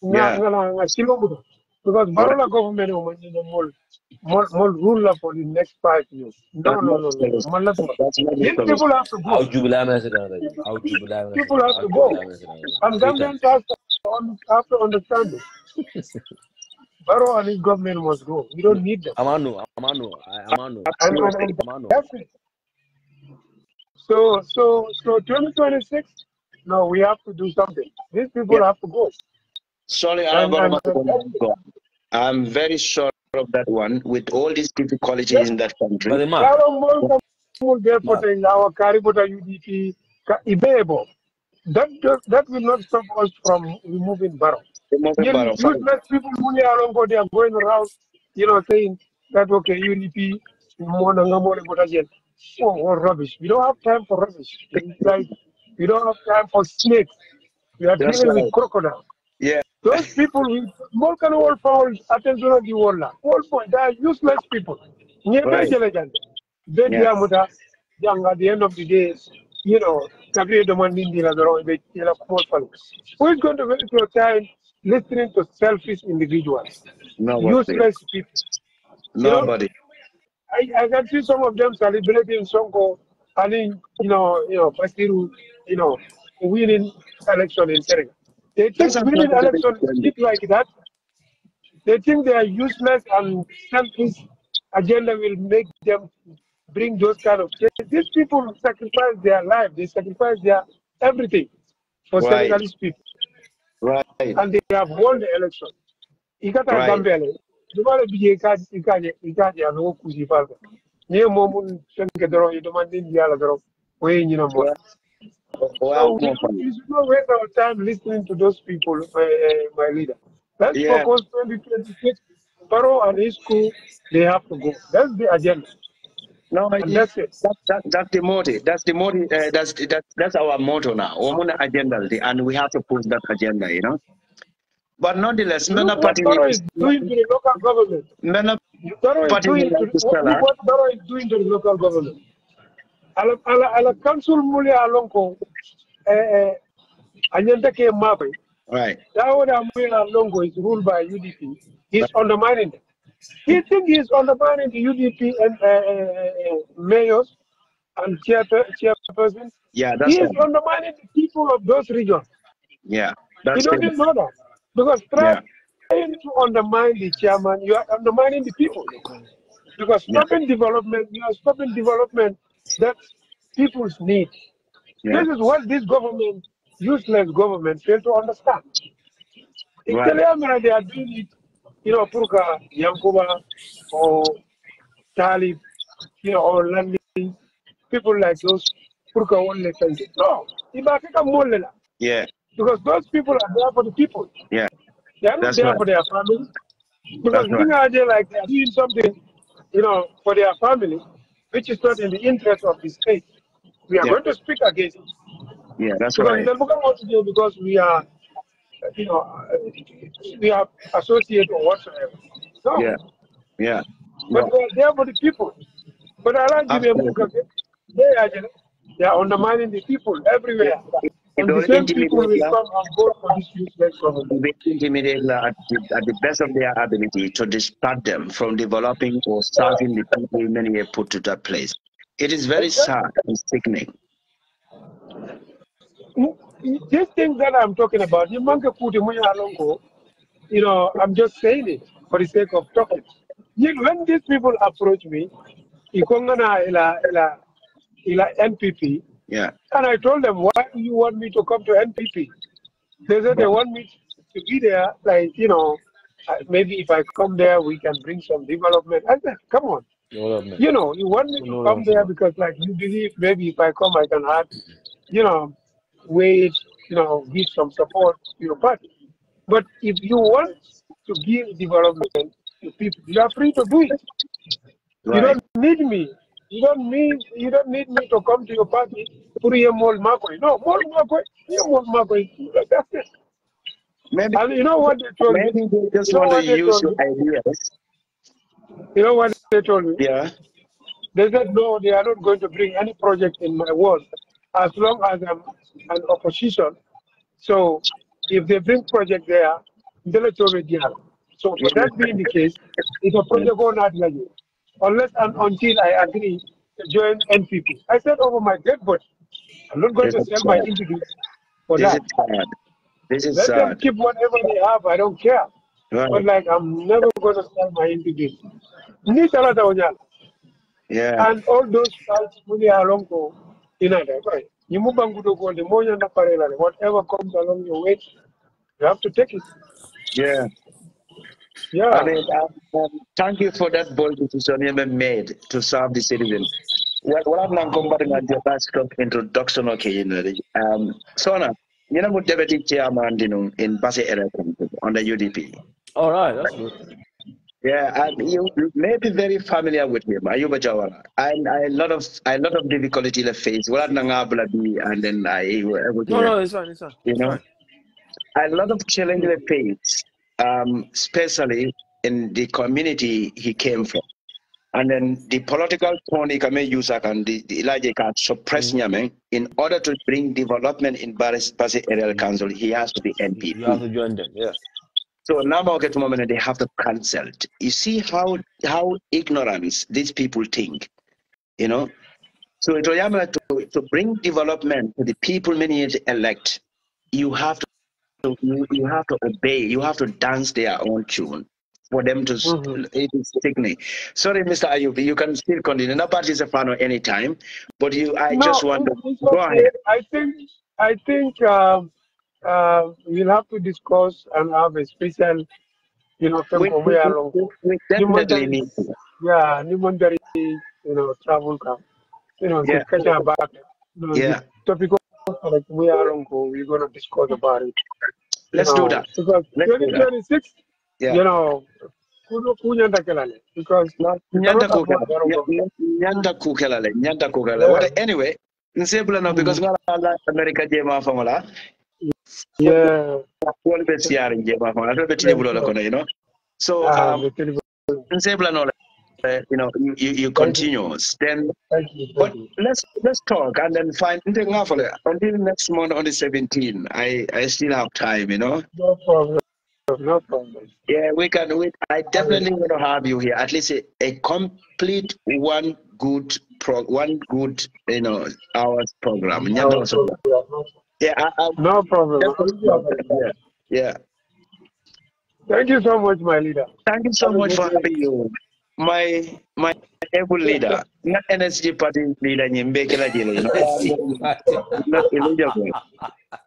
Yeah, Nga kilometer. Because Right. Barola government will rule for the next 5 years. No. That's not the These solution. people have to go. How jubilee message? How jubilee message? People have to go. And Gambians have to understand this. Barrow and his government must go. We don't need them. Amano. And that's it. So 2026, no, we have to do something. These people have to go. Sorry, I'm very sure of that one. With all these difficulties in that country, that will not stop us from removing Barrow. Useless people they are going around, saying that okay, UDP, oh, rubbish. We don't have time for rubbish. It's like we don't have time for snakes. We are dealing with crocodiles. Yeah. Those people with more kind of found attention to the world. They are useless people. Right. At the end of the day, who is going to waste your time listening to selfish individuals? Nobody. Useless people. Nobody. I can see some of them celebrating Sonko, and Basiru, winning election in Senegal. They think winning election is like that. They think they are useless and selfish agenda will make them bring those kind of change. These people sacrifice their life, they sacrifice their everything for Senegalese people. Right. And they have won the election. Ikata Gambele, the one Ikaji and Okuji Falco. Near moment, Senkadro, you demand India, way in more. So we should not waste our time listening to those people, my leader. Let's focus 2026. Barrow and his school, they have to go. That's the agenda. No, and that's it. That's the motto. That's the motto. That's our motto now. Woman agenda, and we have to push that agenda, But nonetheless, look what Barrow is doing to the local government. What Barrow is doing to the local government. Ala council muli alonko anyanta ke mabe. Right. Dawoda muli alonko is ruled by UDP. He's undermining them. He thinks he's undermining the UDP and mayors and chairperson. Yeah, that's he is undermining the people of those regions. Yeah, he doesn't know that because trying to undermine the chairman, you are undermining the people. Because stopping development, you are stopping development that people's need. This is what this government, useless government, fail to understand. In Teleamera, they are doing it, Purka, Yankuba, or Talib, or Landing, people like those Purka only things. No, yeah. Because those people are there for the people. Yeah. They are not there for their family. Because they are doing something, for their family, which is not in the interest of the state. We are going to speak against it. Yeah, that's right. Because we are, we are associated or whatsoever. No. Yeah. Yeah. But they are there for the people. But I like they are undermining the people everywhere. And the same people will come and vote for this useless government. They intimidate at the best of their ability to distract them from developing or serving the people many have put to that place. It is very sad and sickening. These things that I'm talking about, I'm just saying it for the sake of talking. When these people approach me, NPP, and I told them, why do you want me to come to NPP? They said they want me to be there, maybe if I come there, we can bring some development. I said, come on. You want me to come there because, you believe maybe if I come, I can add, wage, give some support to your party. But if you want to give development to people, you are free to do it. Right. You don't need me. You don't need me to come to your party. No, that's it. Maybe, and you know what they told me? Maybe they just want to use your ideas. You know what they told me? Yeah. They said, no, they are not going to bring any project in my world as long as I'm an opposition. So if they bring project there, they'll 𝒂𝒄𝒄𝒏. So for that being the case, it's a project or not like you. Unless and until I agree to join NPP. I said over my dead body, I'm not going This to is sell my sad. individuals for This that. is sad. This is Let them sad. keep whatever they have. I don't care. But Right. like, I'm never going to sell my individuals. Ni talata onyala. Yeah. And all those fights really are long go in other right. You move on good go the more whatever comes along your way, you have to take it. Yeah. I Yeah. mean, thank you for that bold decision you made to serve the citizen. What I'm not combating at the last introduction, okay, you know, Sona, you know, deputy chairman, you know, in Basse area on the UDP. All right, that's good. Yeah, and you may be very familiar with him, Ayuba Jawara. And a lot of difficulty in face. What I'm not and then No, it's fine, it's fine, you it's know, fine. a lot of challenge they face, especially in the community he came from. And then the political tone he can use and the large can suppress Nyame in order to bring development in Basse Area Council, he has to be You have NPP. to join them, yes. So now at the moment they have to cancel. You see how ignorant these people think, you know. So to bring development to the people many years elect, you have you have to obey, you have to dance their own tune for them to it is sickening. Sorry, Mr. Ayubi, you can still continue. Nobody is a fan of any time, but I just No, want to it's go okay. ahead. I think we'll have to discuss and have a special, We, Femko we, way along. we definitely need to. Yeah, Nimandari, travel camp. Yeah, Catch back. The yeah. topic of like we along we're gonna discuss about it. Let's do that. Because Let's do that. 2026, Yeah. kuno kunya ndakelale because you cannot Nyanda afford kukela, Garo government. nyanda kukela. Yeah. What anyway? Nsebula no because Mm. ngala America jema fangola. Yeah. Wall be siaring jema fangola. Do be tini Yes, bulo yes. kono, you know. So The television. nsebula no, you Thank you. continue. Then, Thank you. but Thank you. let's talk and then find until next month on the 17th. I still have time, you know. No problem. No problem. Yeah, I definitely want to have you here. At least a complete one good hours program. Nyanda No also. problem. Yeah, I No problem. definitely love that. Yeah. Thank you so much, my leader. Thank you so Have a much good for day. having you. My able leader, not NSG party leader, Nyembekela Jele, you know. I'm not eligible.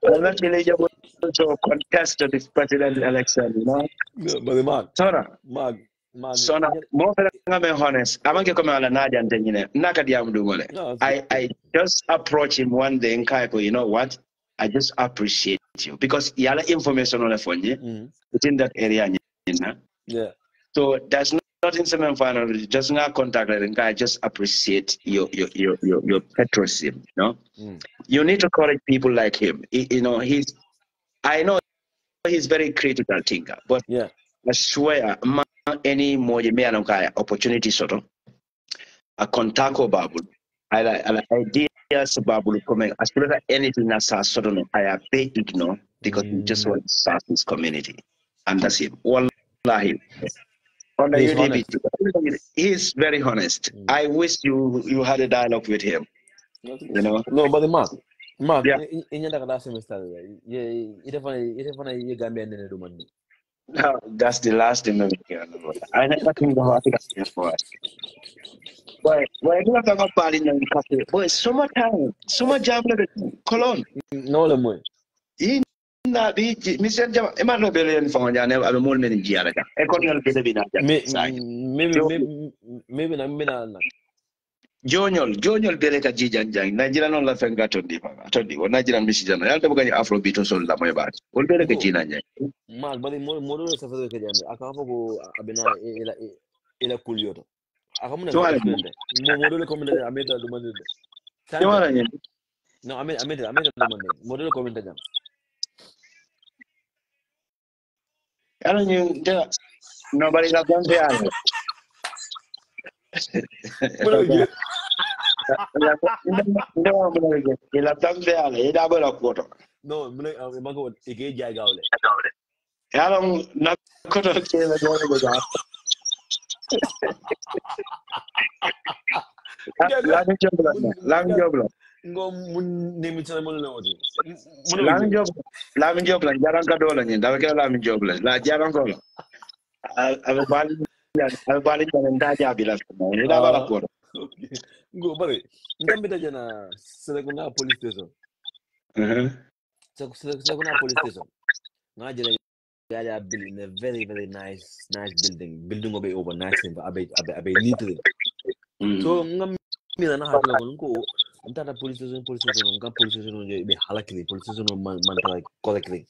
I'm not eligible to contest the president election, you know. No, but the man, Sona, more than honest, I'm going to come on Nadia and Tenine, Nakadiam. no, it's good. I just approach him one day in Kaiko, you know what? I just appreciate you because you have information on the phone within that area. You know? Yeah. So there's nothing seven final, just not contact and I just appreciate your patriotism. You know? You need to correct people like him. I know he's very critical thinker, but Yeah. I swear, any more opportunity sort of a contact babu. I ideas babu coming as well as anything that's sort of I have paid ignore because we just want to serve his community. And that's him. Wallahi. On the He's UDP, honest. he's very honest. I wish you had a dialogue with him. You know? No, but the Mark, Yeah. in your last semester, yeah, it definitely you Gambian in the money. No, that's the last thing I never think about it for us. Boy, I do not have a party in the cafe. Boy, so much time, so much job like Cologne. No, the money. In that be Mr. Jam, Emmanuel Bellion for a more than Giara. A colonial bit of Maybe not. Jonial Beleka Jijang, Nigerian on La Fenga Tondi, or Nigerian Michigan. I'll never get Afrobeat or Sol my bad. Will Beleka Gina. Mark, but the model is a feather. I can't go Abena Ela Pulioto. I come to explain that. Model commented, I made the money. No, I made the money. Model commented them. I don't know. Nobody got one there. No, I'm going to 𝒂𝒂𝒂𝒏. Yalang na koto kela dola lang job lang job Ngo mun nemi tsana mun na wodi. lang job lang jarang ka dola ni daw kela lang job la jarang ko la al bali tan da jabi la ni da bala ko Ngo bare. Ngambita jana Serekunda police station. Serekunda police station. Nga jere ya build in a very nice building. Building obe over nice thing abe neat. So ngam mina na hakila ko ntata police station ngam police station be halakili police station man like correctly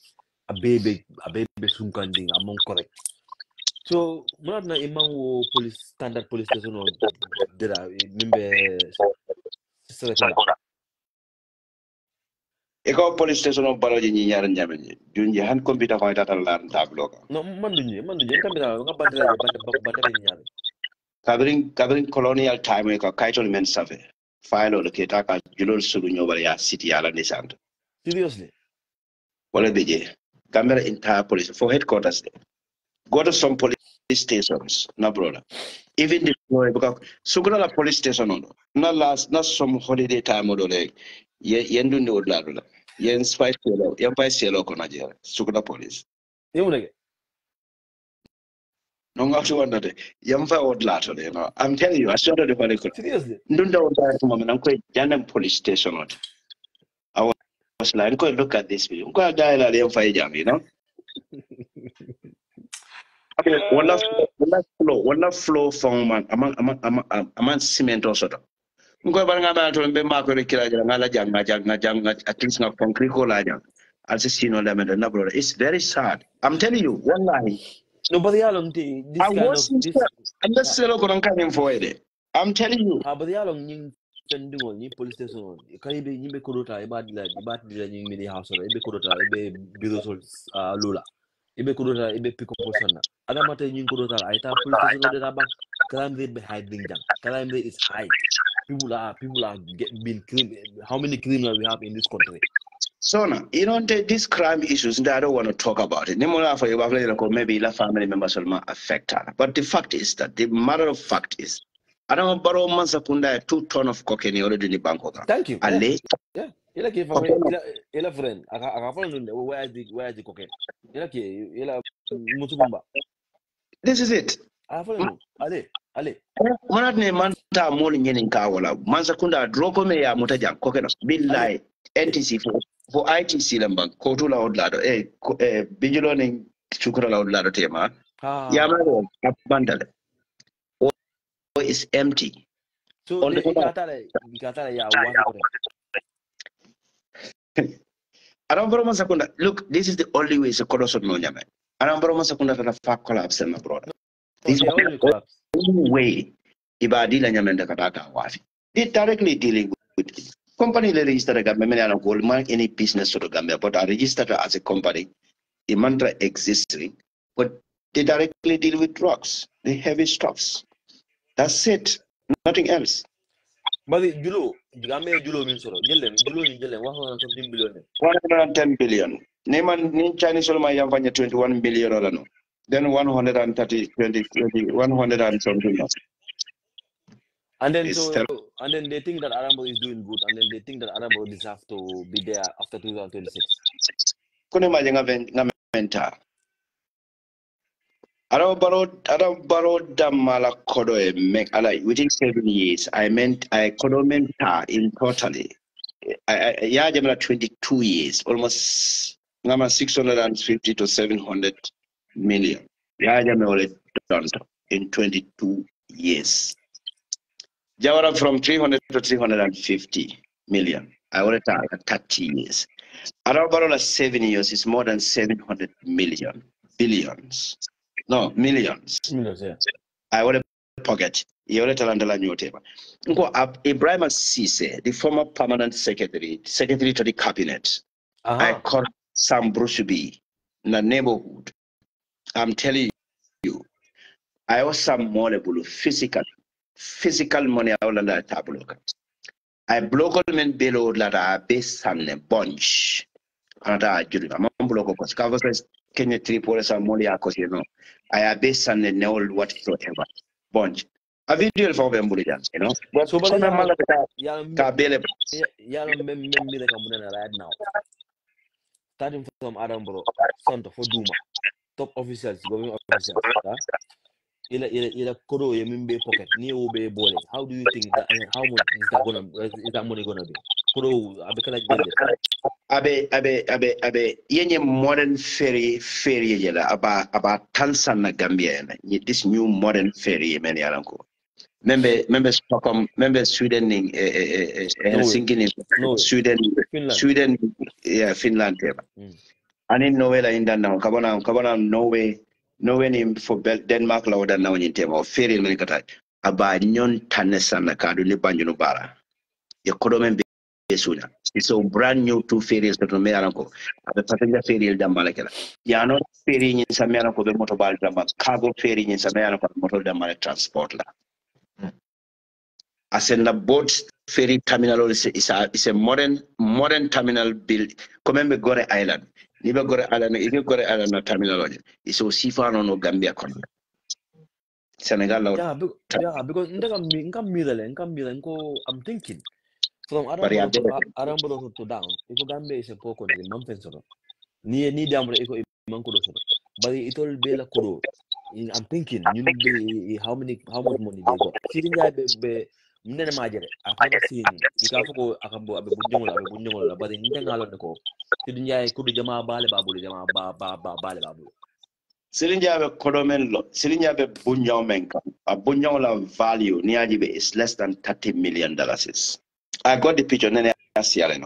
abe sunkanding among correct. So not na imang wo standard police station dera mimbe Serekunda. Eko police station of Baloji ni ñaar ñame junji han computer ko tata la tablo ko No man duñu kamera nga bandira ni ñaar. Kabrin colonial time ko kaytol men safe file lo ke taka julol sulu ñobal ya city ala ni sant Seriously? wala beje camera entire police for headquarters there. Go to some police stations no brother even the because sugura la police station no not some holiday time do le yendu ni odla do yen spice lo yen spice lo ko na je sugura police Yemunege. no ngatu wanda de yen fa odla to you know I'm telling you I saw the police. Seriously? Ndunda odla to mama ko Janneh police station not I was like go look at this video go die la yen fa jam you know wala flow from man aman cement also to ngo bar nga ba to be ma ko rekira ngala jang at least nga concrete ko la jang as sino la men na brother it's very sad I'm telling you wallahi Nobody along this kind of this unless selo ko kan for it I'm telling you but along ning sendingo ni police station kay be nyimbe kodota e bad la nying mini house e be kodota e be bureau sol lula e be kodota e be pick up sana ada mate nying kodota ay ta police station de ba crime rate be high ding jang crime rate is high people are being how many criminals we have in this country. So now, you know, these crime issues, I don't want to talk about it. Maybe the family members will not affect her. But the fact is that the matter of fact is, I don't borrow Mansakunda 2 tons of cocaine already in the bank. Thank you. Yeah. Ila ke fa ila friend aka fa no where is the cocaine. Ila mutukumba. This is it. Ale. Manat ne manta mol nyenin kawala. Mansakunda droko me ya mutaja cocaine billahi NTC for ITC lamba kotu la odlado bijulo ni chukura la odlado tema yamaro abandale is empty so ikatale ya wapi Aramboro Masakunda, look, this is the only way to collapse no nyame. Aramboro Masakunda to the collapse my brother. This is the only way ibadila nyamenda kataka wafi. They directly dealing with it. Company registered a government and Goldman any business to the Gambia, but are registered as a company. The mantra existing, but they directly deal with drugs, the heavy stuffs. That's it. Nothing else. But Julo means Julo 110 billion. 110 billion. Name Chinese Solomon 21 billion or no. Then 130, 100 and something else. And then and then they think that Arambo is doing good, and then they think that Arambo deserves to be there after 2026. Arabaro damala kodo make within 7 years. I kodo menta in totally. I 22 years, almost 650 to 700 million. Already done in 22 years. Jawara from 300 to 350 million. I already at 30 years. Arabaro 7 years is more than 700 million. Billions. No, millions. Millions, yeah. I already pocket. You already tell Andela new table. Ibrahim Sise, the former permanent secretary to the cabinet. I called Sam Brusubi in the neighborhood. I'm telling you, I was some more physical money out of that table. I block all men below that are based on a bunch. And I do. I'm block of Kenya Tripoli sa molia ko you know I based on the know whatsoever bunch a video for them you know but So, but some mala ka bele me like I'm right now. Starting from Adambro, Santo for Duma, top officials, government officials. Ila kodo yemimbe pocket ni obe bole. How do you think that? How much is that money gonna be? Kodo abekala jende. Abe yenye modern ferry yela about Tansan na Gambia na this new modern ferry many alanko. Member Stockholm, member Sweden in Helsinki in Sweden yeah Finland and in Norway la inda now kabana Norway ni for Denmark la oda now in tema ferry many kata aba nyon tanesa na kadu ni banjo no bara ya kodo membe Suna. It's a brand new 2 ferries to Meranco. The passenger ferry Damalakela. Yano ferry in Samerako, the motorbike drama, cargo ferry in Samerako, motor Damalak transport. As in the boat ferry terminal is a modern terminal built. Come Gore Island. Never Gore Island, if you Gore Island terminal, it's so Sifano no Gambia con. Senegal. Yeah, because I'm thinking. From Arambolo to down, if Gambia is a poor country, mountains sort of. Near Damre, Eco Mankudo sort of. But it will be a Kuro. I'm thinking, you know, how much money they got. Sitting there, I've never seen Ikafoko Akabo, Abunjola, but in Tengalonico, sitting there, could Jama Bale Babu, Jama Bale Babu. Silinja Kodomen, Silinja Bunjong Menka, a Bunjola value near is less than $30 million. I got the picture, and I see it.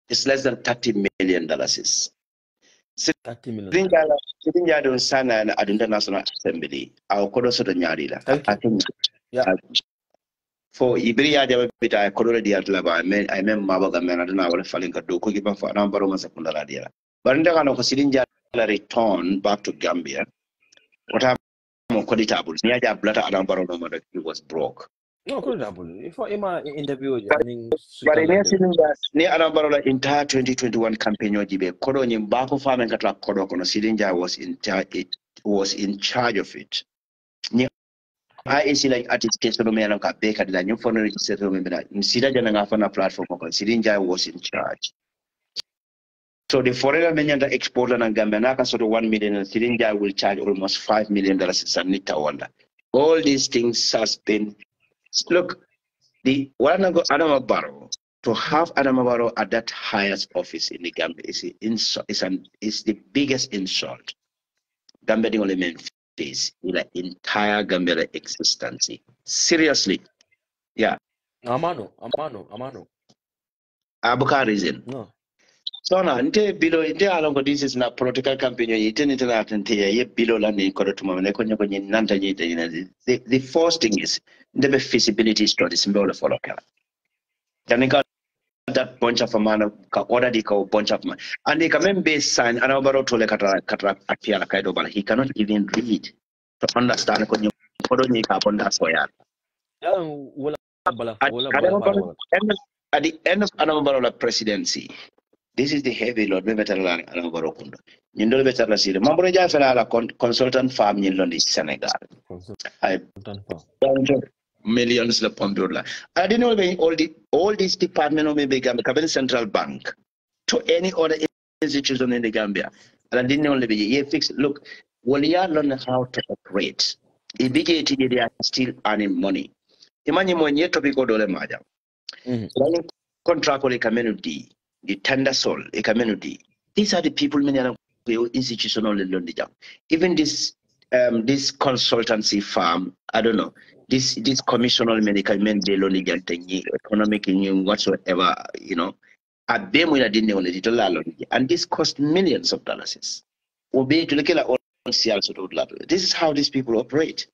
It's less than $30 million. 30 million. Silinja don't sign at the International Assembly. I'll call us to the Nyadila. I think, yeah. For Iberia, I could already at Lava. I mean, Mabaga man, I don't know what falling a do, cooking for a number of secondary idea. But in the kind of Silinja return back to Gambia, what happened? Coditable. Niaja Blatter Adam Baron he was broke. No, coditable. For Emma interview, but near Adam Barola entire 2021 campaign, Kodo Nimbako farm and Katla Kodo Kono Silinja was in charge of it. I see like artist case no man ka beka la new phone register remember Sida Jana Fana platform Silinja was in charge. So the foreigner many exporter and Gambia sort of 1 million and Silinja will charge almost $5 million Sanita Wanda. All these things has been look the Wannago Adama Barrow to have Adama Barrow at that highest office in the Gambia is the biggest insult Gambia the only man face in the entire Gambia existence. Seriously. Yeah. Amano. Abuka reason. No. So now, this is not political campaign. The first thing is the feasibility studies. That bunch of man order the bunch of man, and they come base sign and about to like he cannot even read to understand. At the end of Anambra presidency. This is the heavy load. Me better than Anambra Kundo. You know better than Siri. Mamboreja fela consultant farm in London, Senegal. I millions of pound. I didn't know all these departments of maybe Gambia, Central Bank, to any other institution in the Gambia. And I didn't only be fix. Look, when you learn how to operate, immediately they are still earning money. Imagine when you topic of madam. Contract with the community, the tender soul, a community. These are the people many are institutional in London. Even this consultancy firm, I don't know, this commissioner medical men they only get economic whatsoever, you know. At them we didn't know it, and this cost millions of dollars. This is how these people operate.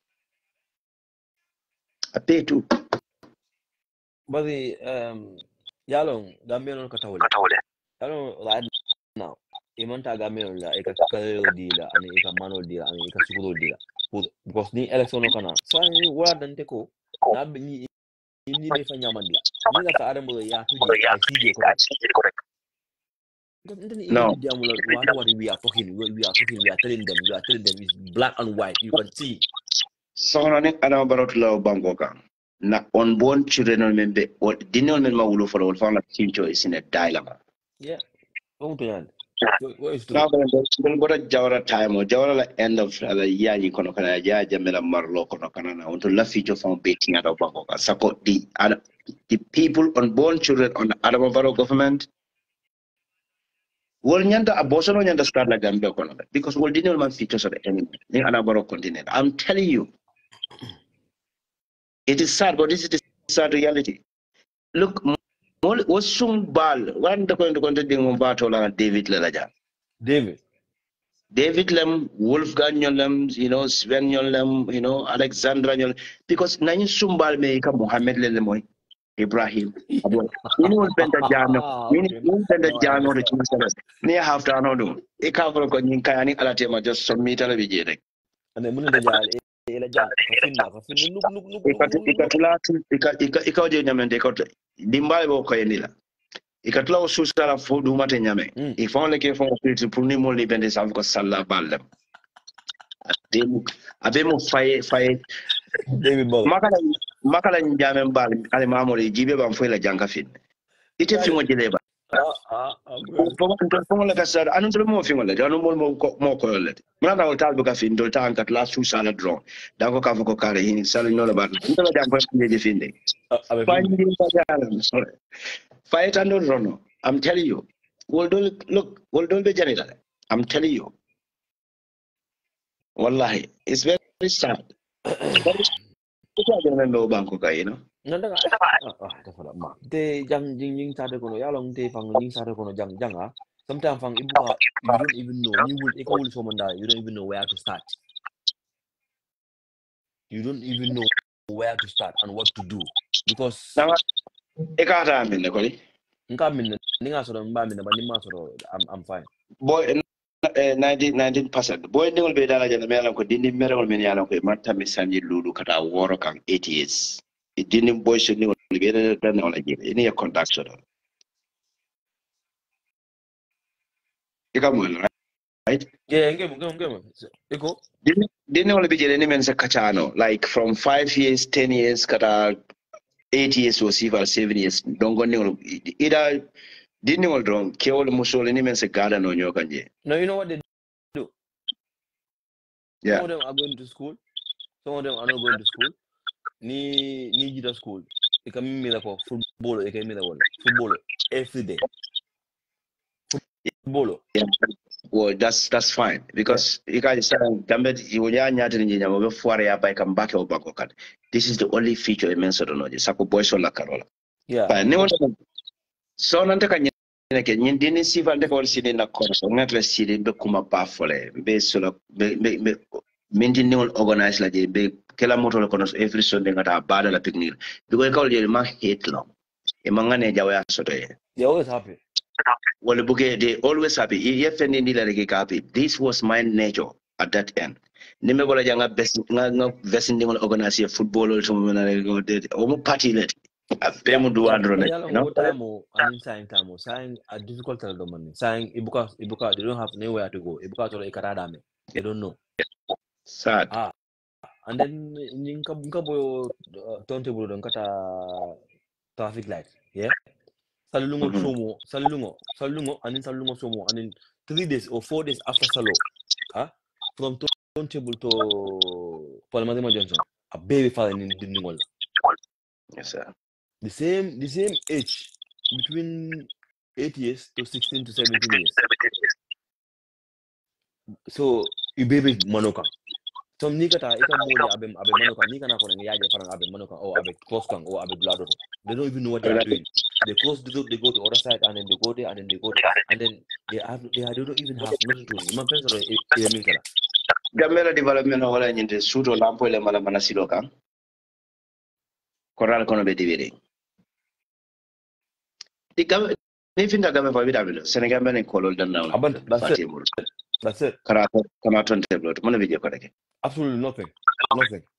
I pay too. But the Yalong, Gambian Katawale. Yalong right now. Imanta Gambian la eka kalero dealer and eka manual dealer and eka sukuro dealer. Because ni election no kana. So ni wala danteko na ni ni defanya mandi. Ni la ta Adam ya tuji I see correct. No. What we are talking, we are telling them is black and white. You can see. So I about Bangoka. Na unborn children remember what didn't remember will follow found a future is in a dilemma. Yeah. What is now when go to Jawara time or Jawara end of the year you can Jamila Marlo Konokanana until la future from Beijing at Bangoka. Support the people unborn children on the Adamavaro government. Well, nyanda abortion nyanda start like Gambia kono because well didn't man features of the enemy in Adamavaro continent. I'm telling you, it is sad, but this is the sad reality. Look, what's some ball? One the going to ding battle on David Lelaja. David Lem, Wolfgang Lem, Sven Lem, Alexandra Lem, because Nani Sumbal Meka Mohammed Lemoy, Ibrahim. You spend the Jano, you spend the Jano, the Chimas, near half the Anodo. A cover of Kayani Alatema just submit a video. And then Munja, Ikatla susala fodu mate nyame. If only came from to puni mo libende savko sala balem. Abemo fire. David Ball. Makala njame mbal ale mamori jibe ba mfuela janga fin. Ite fingo jeleba. Fongo la kasar anu tolo mo fingo la anu mo ko le. Mwana hotel buka fin do tan kat la susala drone. Dako ka foko kare hin sala no la ba. Ndola jamba de finde. Fight and Rono. I'm telling you. We'll do be Janneh. I'm telling you. Wallahi. It's very sad. No Bangkok, you know. They young jing started kono yalong they fang jing started kono jang sometimes fang ibuka you don't even know you will someone die you don't even know where to start. You don't even know where to start and what to do because I'm fine. Boy 19%. Boy will be dala jana mela ko dindi mere wol men yala ko matta mi sanji lulu kata woro kan 8 years. It didn't boy should will be done on again. Any conduction. Right? Yeah, game. Eko. Didn't only be any men kachano like from 5 years, 10 years, kata 8 years or 7 years. Don't go either didn't all wrong. Keol musol any men garden on your kanje. No, you know what they do? Yeah. Some of them are going to school. Some of them are not going to school. Ni jita school. They can meet for football. They can meet football every day. Football. Yeah. Well, that's fine because you guys this is the only feature in Mensa Sako boys on la Carola. Yeah. So Nantaka didn't see Vandekol City in a course, or not less city, Bekuma Bafole, Besula, maintaining organized like a big Kelamoto Conos every Sunday at our Badala picnic. Because I call you my hate long. Amangane Jawa Sote. They're always happy. Well, they always happy. This was my nature at that end. Nimebola janga best vesting organize a football or party let. Pemu do andro. Sign a difficult domain. Sign Ibuka, they don't have nowhere to go. Ibuka to Ikaradame. They don't know. Sad. And then in Kabo turntable don't cut a traffic light. Yeah. Salungo Salungo, and then Salungo Somo, and then 3 days or 4 days after Salo, from turntable to Palmadema Johnson, a baby falling in the Ningol. Yes, sir. The same age, between 8 years to 16 to 17 years. So, you baby Manoka. Some Nikata, abe Manoka, Nikana for any idea for an abe Manoka or abe Coscan or abe Blado. They don't even know what they are doing. They close the door, they go to the other side, and then they go there, and then they go there, and then they don't even have nothing to do. Gamela development of all in the suit or lampo le malamana siloka. Coral kono be dividing. The government, if in the government for VW, Senegal men and color than now. That's it. Kamaton table, one video. Absolutely nothing.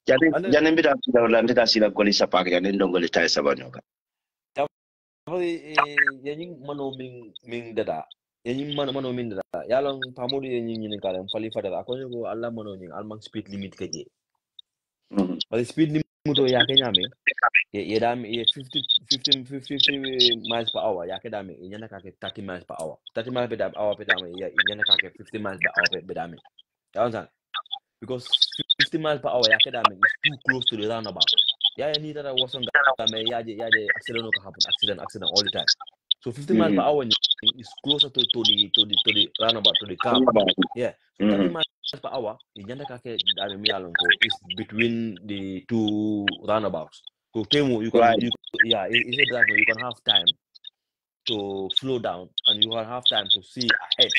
Janembida Landita Sila Golisa Park and then don't go to Sabanoka. Yaning Mano Ming Dada. Yenyi mano mindra. Yalong pamodu yenyi kala fali fadala. Akonyo ko alla mano nyi almang speed limit keje. But the speed limit ya kenyame. Ye 50 miles per hour. Ya kedame. Inyana kake 30 miles per hour. 30 miles per hour pedame. Ya inyana kake 50 miles per hour pedame. You understand? Because 50 miles per hour ya kedame is too close to the roundabout. Yeah, you need that wasn't yaje accident can happen. Accident all the time. So 50 miles per hour is closer to the roundabout, to the curb. Yeah. So 30 miles per hour, is between the two roundabouts. So Temu, you can it's a driver, you can have time to slow down and you can have time to see ahead.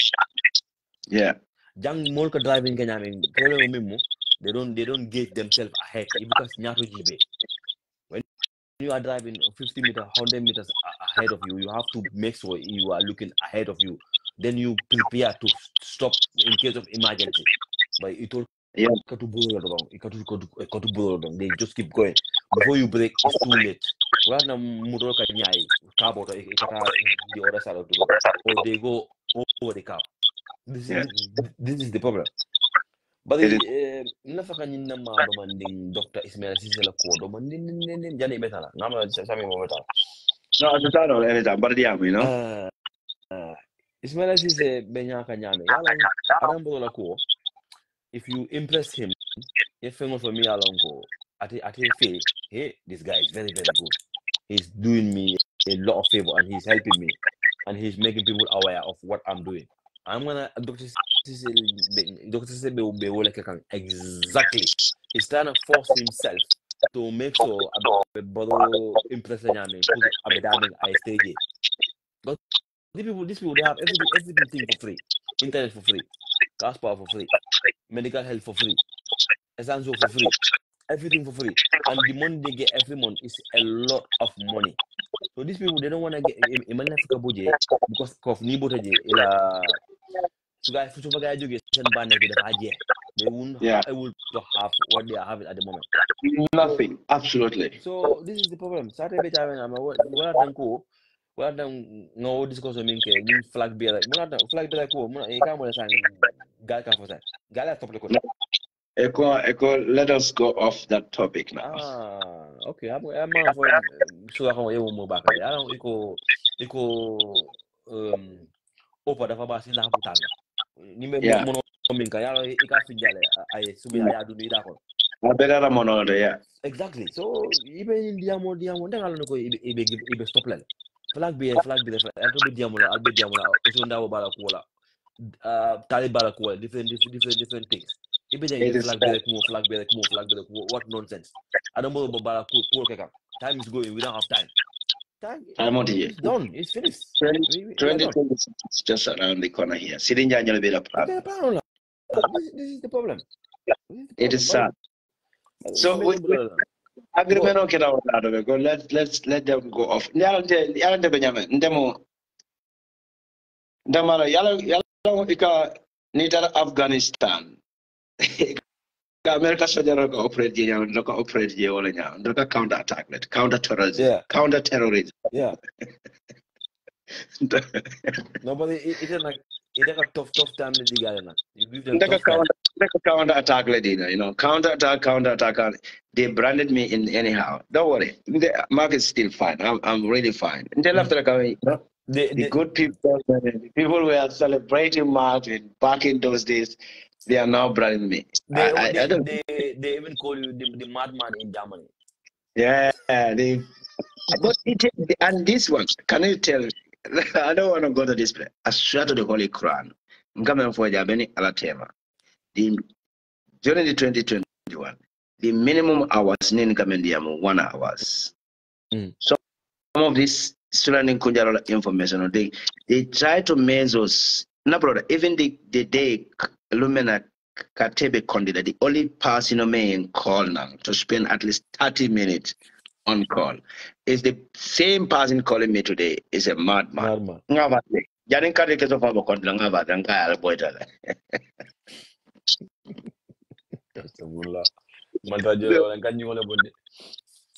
Yeah. Young Molka driving Kenyame, problem memo, they don't gauge themselves ahead because Nyato Jibe. When you are driving 50 meters, 100 meters ahead of you, you have to make sure you are looking ahead of you. Then you prepare to stop in case of emergency. But it all they just keep going. Before you brake, it's too late. Right now, the other side of the road, or they go over the car. This is the problem. But nafaka nyinna ma do manding Dr. Ismail Cissé la ko do manding jani betala ngama sami mo betala. No, I don't know anything, but yeah, you know. Ismail Cissé benya ka nyame yala adam bo la ko. If you impress him, if for me alongo ati fe, hey, this guy is very very good. He's doing me a lot of favor and he's helping me and he's making people aware of what I'm doing. I'm gonna Dr. Cissé exactly. He's trying to force himself to make sure Bodo impress Nyame because Abedaming I stay here. But these people they have everything for free. Internet for free, gas power for free, medical health for free, essential for free, everything for free. And the money they get every month is a lot of money. So these people they don't want to get Imani Africa budget because of Nibotaje ila so guys 𝒂𝒂𝒏 send band they won't able to have what they are having at the moment. Nothing, so, absolutely. So this is the problem. Saturday time I'm what than ko what than no discuss mean ke ni flag bearer flag bearer ko e ka mo sang gal ka fosa gal top le ko Echo, let us go off that topic now. Okay. I'm for so I can mo back there. I don't iko opa da fa ba si la putanga. Ni me mono minka yalo ika finjale ay sumi aya du ni dako. Abera mono yeah. Exactly. So even diamo ndangal no ko ibe stop len. Flag be alto be diamo so ndawo bala ko wala tali bala ko different things. Flag be what nonsense. I don't know about time is going, we don't have time. It's done. It's finished. 2026 is just around the corner here. Sitting down a bit of plan. This is the problem. It is sad. So agreement okay now. Let them go off. Yalante Benjamin. Ndamara yalo ika nita Afghanistan. America soldier go operate wala nya counter attack counter terrorism yeah nobody it's a tough time to dig na you give them counter attack you know counter attack they branded me in anyhow don't worry the market is still fine I'm really fine until after the good people were celebrating Martin back in those days. They are now branding me. They even call you the madman in Germany. Yeah, and this one, can you tell me? I don't want to go to this place. I swear to the Holy Quran. I'm coming for Jabeni Alatema. During the 2021, the minimum hours in Kamendiamo 1 hours. So some of this surrounding Kunjala information, they try to measure us. No, brother, even the day Lumina Katebe Condida, the only person in call now to spend at least 30 minutes on call is the same person calling me today is a madman. Jarin kare keso fa bokon langa ba dan kaya boyta. Astagfirullah. Maltajo lan kan nyole bonde.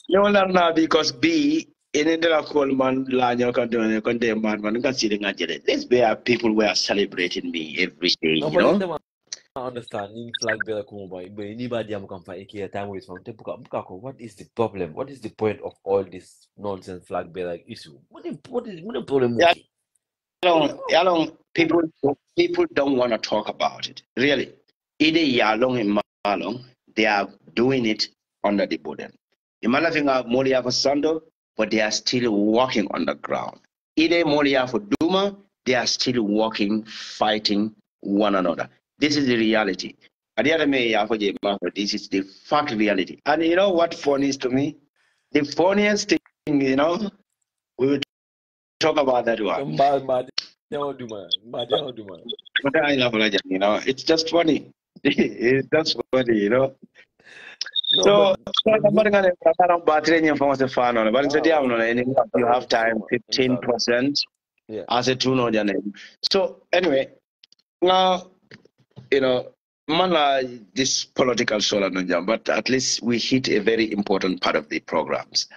No, because B in the call man, Lanyo condemn man, considering this where people were celebrating me every day, No, you but know. them understanding flag better come by, but anybody am come find a time with from Buka. What is the problem? What is the point of all this nonsense flag better issue? What is the problem Yeah, with people don't want to talk about it. Really. Either Yalong and Malong, they are doing it under the burden. Imalafinga Moria for Sando, but they are still walking on the ground. Either Moria for Duma, they are still walking, fighting one another. This is the reality. This is the fact reality. And you know what funny is to me? The funniest thing, you know, we will talk about that one. Bad, But I love legend, you know, it's just funny. It's just funny, you know. No, So, but I'm not going to battery in from the fan on, but it's you have time 15% yeah. as a tune on your name. So, anyway, now, you know, man, this political solar, but at least we hit a very important part of the programs.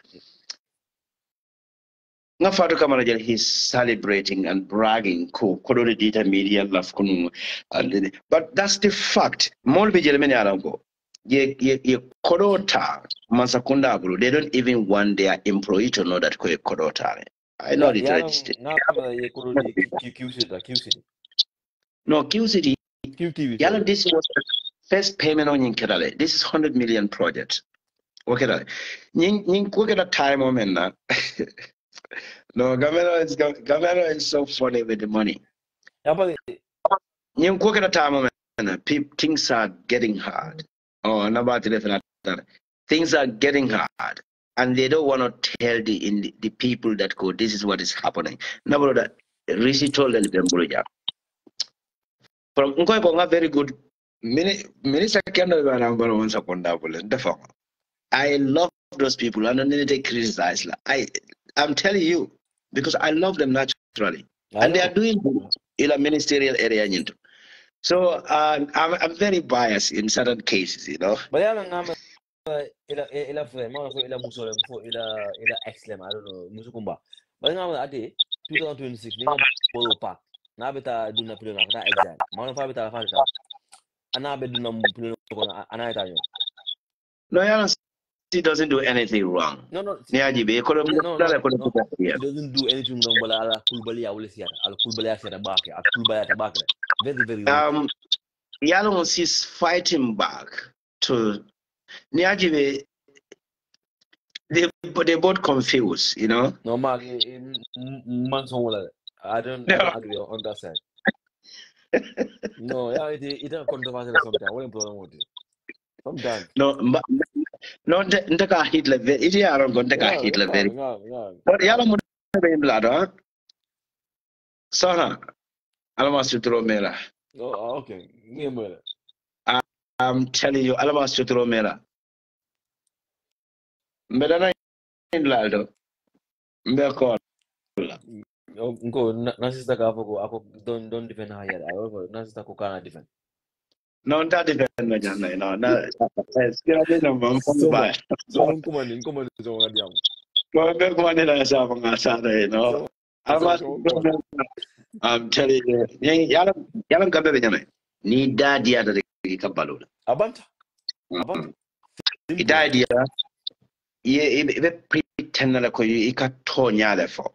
Ngafatu Kamarajan, he's celebrating and bragging, media love, but that's the fact. Molbi Jelmeni Arango, ye Kodota, Masakunda, they don't even want their employee to know that Kodota. I know it registered. No, Q City. TV. This was the first payment on Yinkadale. This is 100 million project. Okay, Yink time moment now. No, Gamero is so funny with the money. Yeah, but You cook at a time when things are getting hard. Oh, nobody that. Things are getting hard. And they don't want to tell the people that go, this is what is happening. Nobody that Rishi told them from Nkoy very good Minister Kendall number one second. I love those people and I don't need to criticize. I'm telling you, because I love them naturally. And they are doing good in a ministerial area. So I'm very biased in certain cases, you know. but ila friend, ila musole ila excellent, I don't know, musukumba. But ade 2026 ninga bolo pack. Na beta duna pilo na kata exam. Mana fa beta fa ta. Ana be duna pilo ko ana ita yo. No, he doesn't do anything wrong. No. He doesn't do anything wrong, but ala kulbali awle siata. Ala kulbali siata baake. Ala kulbali ta baake. Very weak. Yalong is fighting back to Niajibe. They both confused, you know. No, Mark, I don't agree on that side. No, yeah, it's a controversial sometimes. What problem with it? Sometimes. No, ndeka Hitler. It is around ndeka Hitler very. But Yalong be blado. So Alamas Mela. Oh, okay. I'm telling you, Alamas Mela. Mbedana in Lado. Mbeko. Nasista ka ako don't defend her yet. Nasista ko kana defend. No, that defend me, Janneh. No, that. So kumani so ngadiam. Go on in a song, you know. I'm telling you, Yalam Gabe, need that the other Kabalula. Abant. It died here. Ye pretend like you got Tonya for.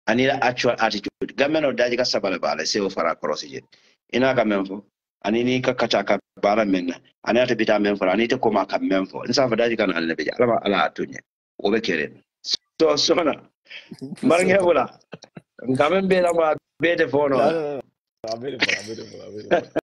I need an actual attitude. Gamen or Dajiga Sabalabala, say for a crossage. In a Gamemfo, and in Ika Kataka Baramen, and at a bit of Memphor, I need to come a Memphor, and some of Dajikan and Levi, Allah Tunya, overkill. So, Sona, Marangabula, Gamen Bela, better for no. I'm beautiful.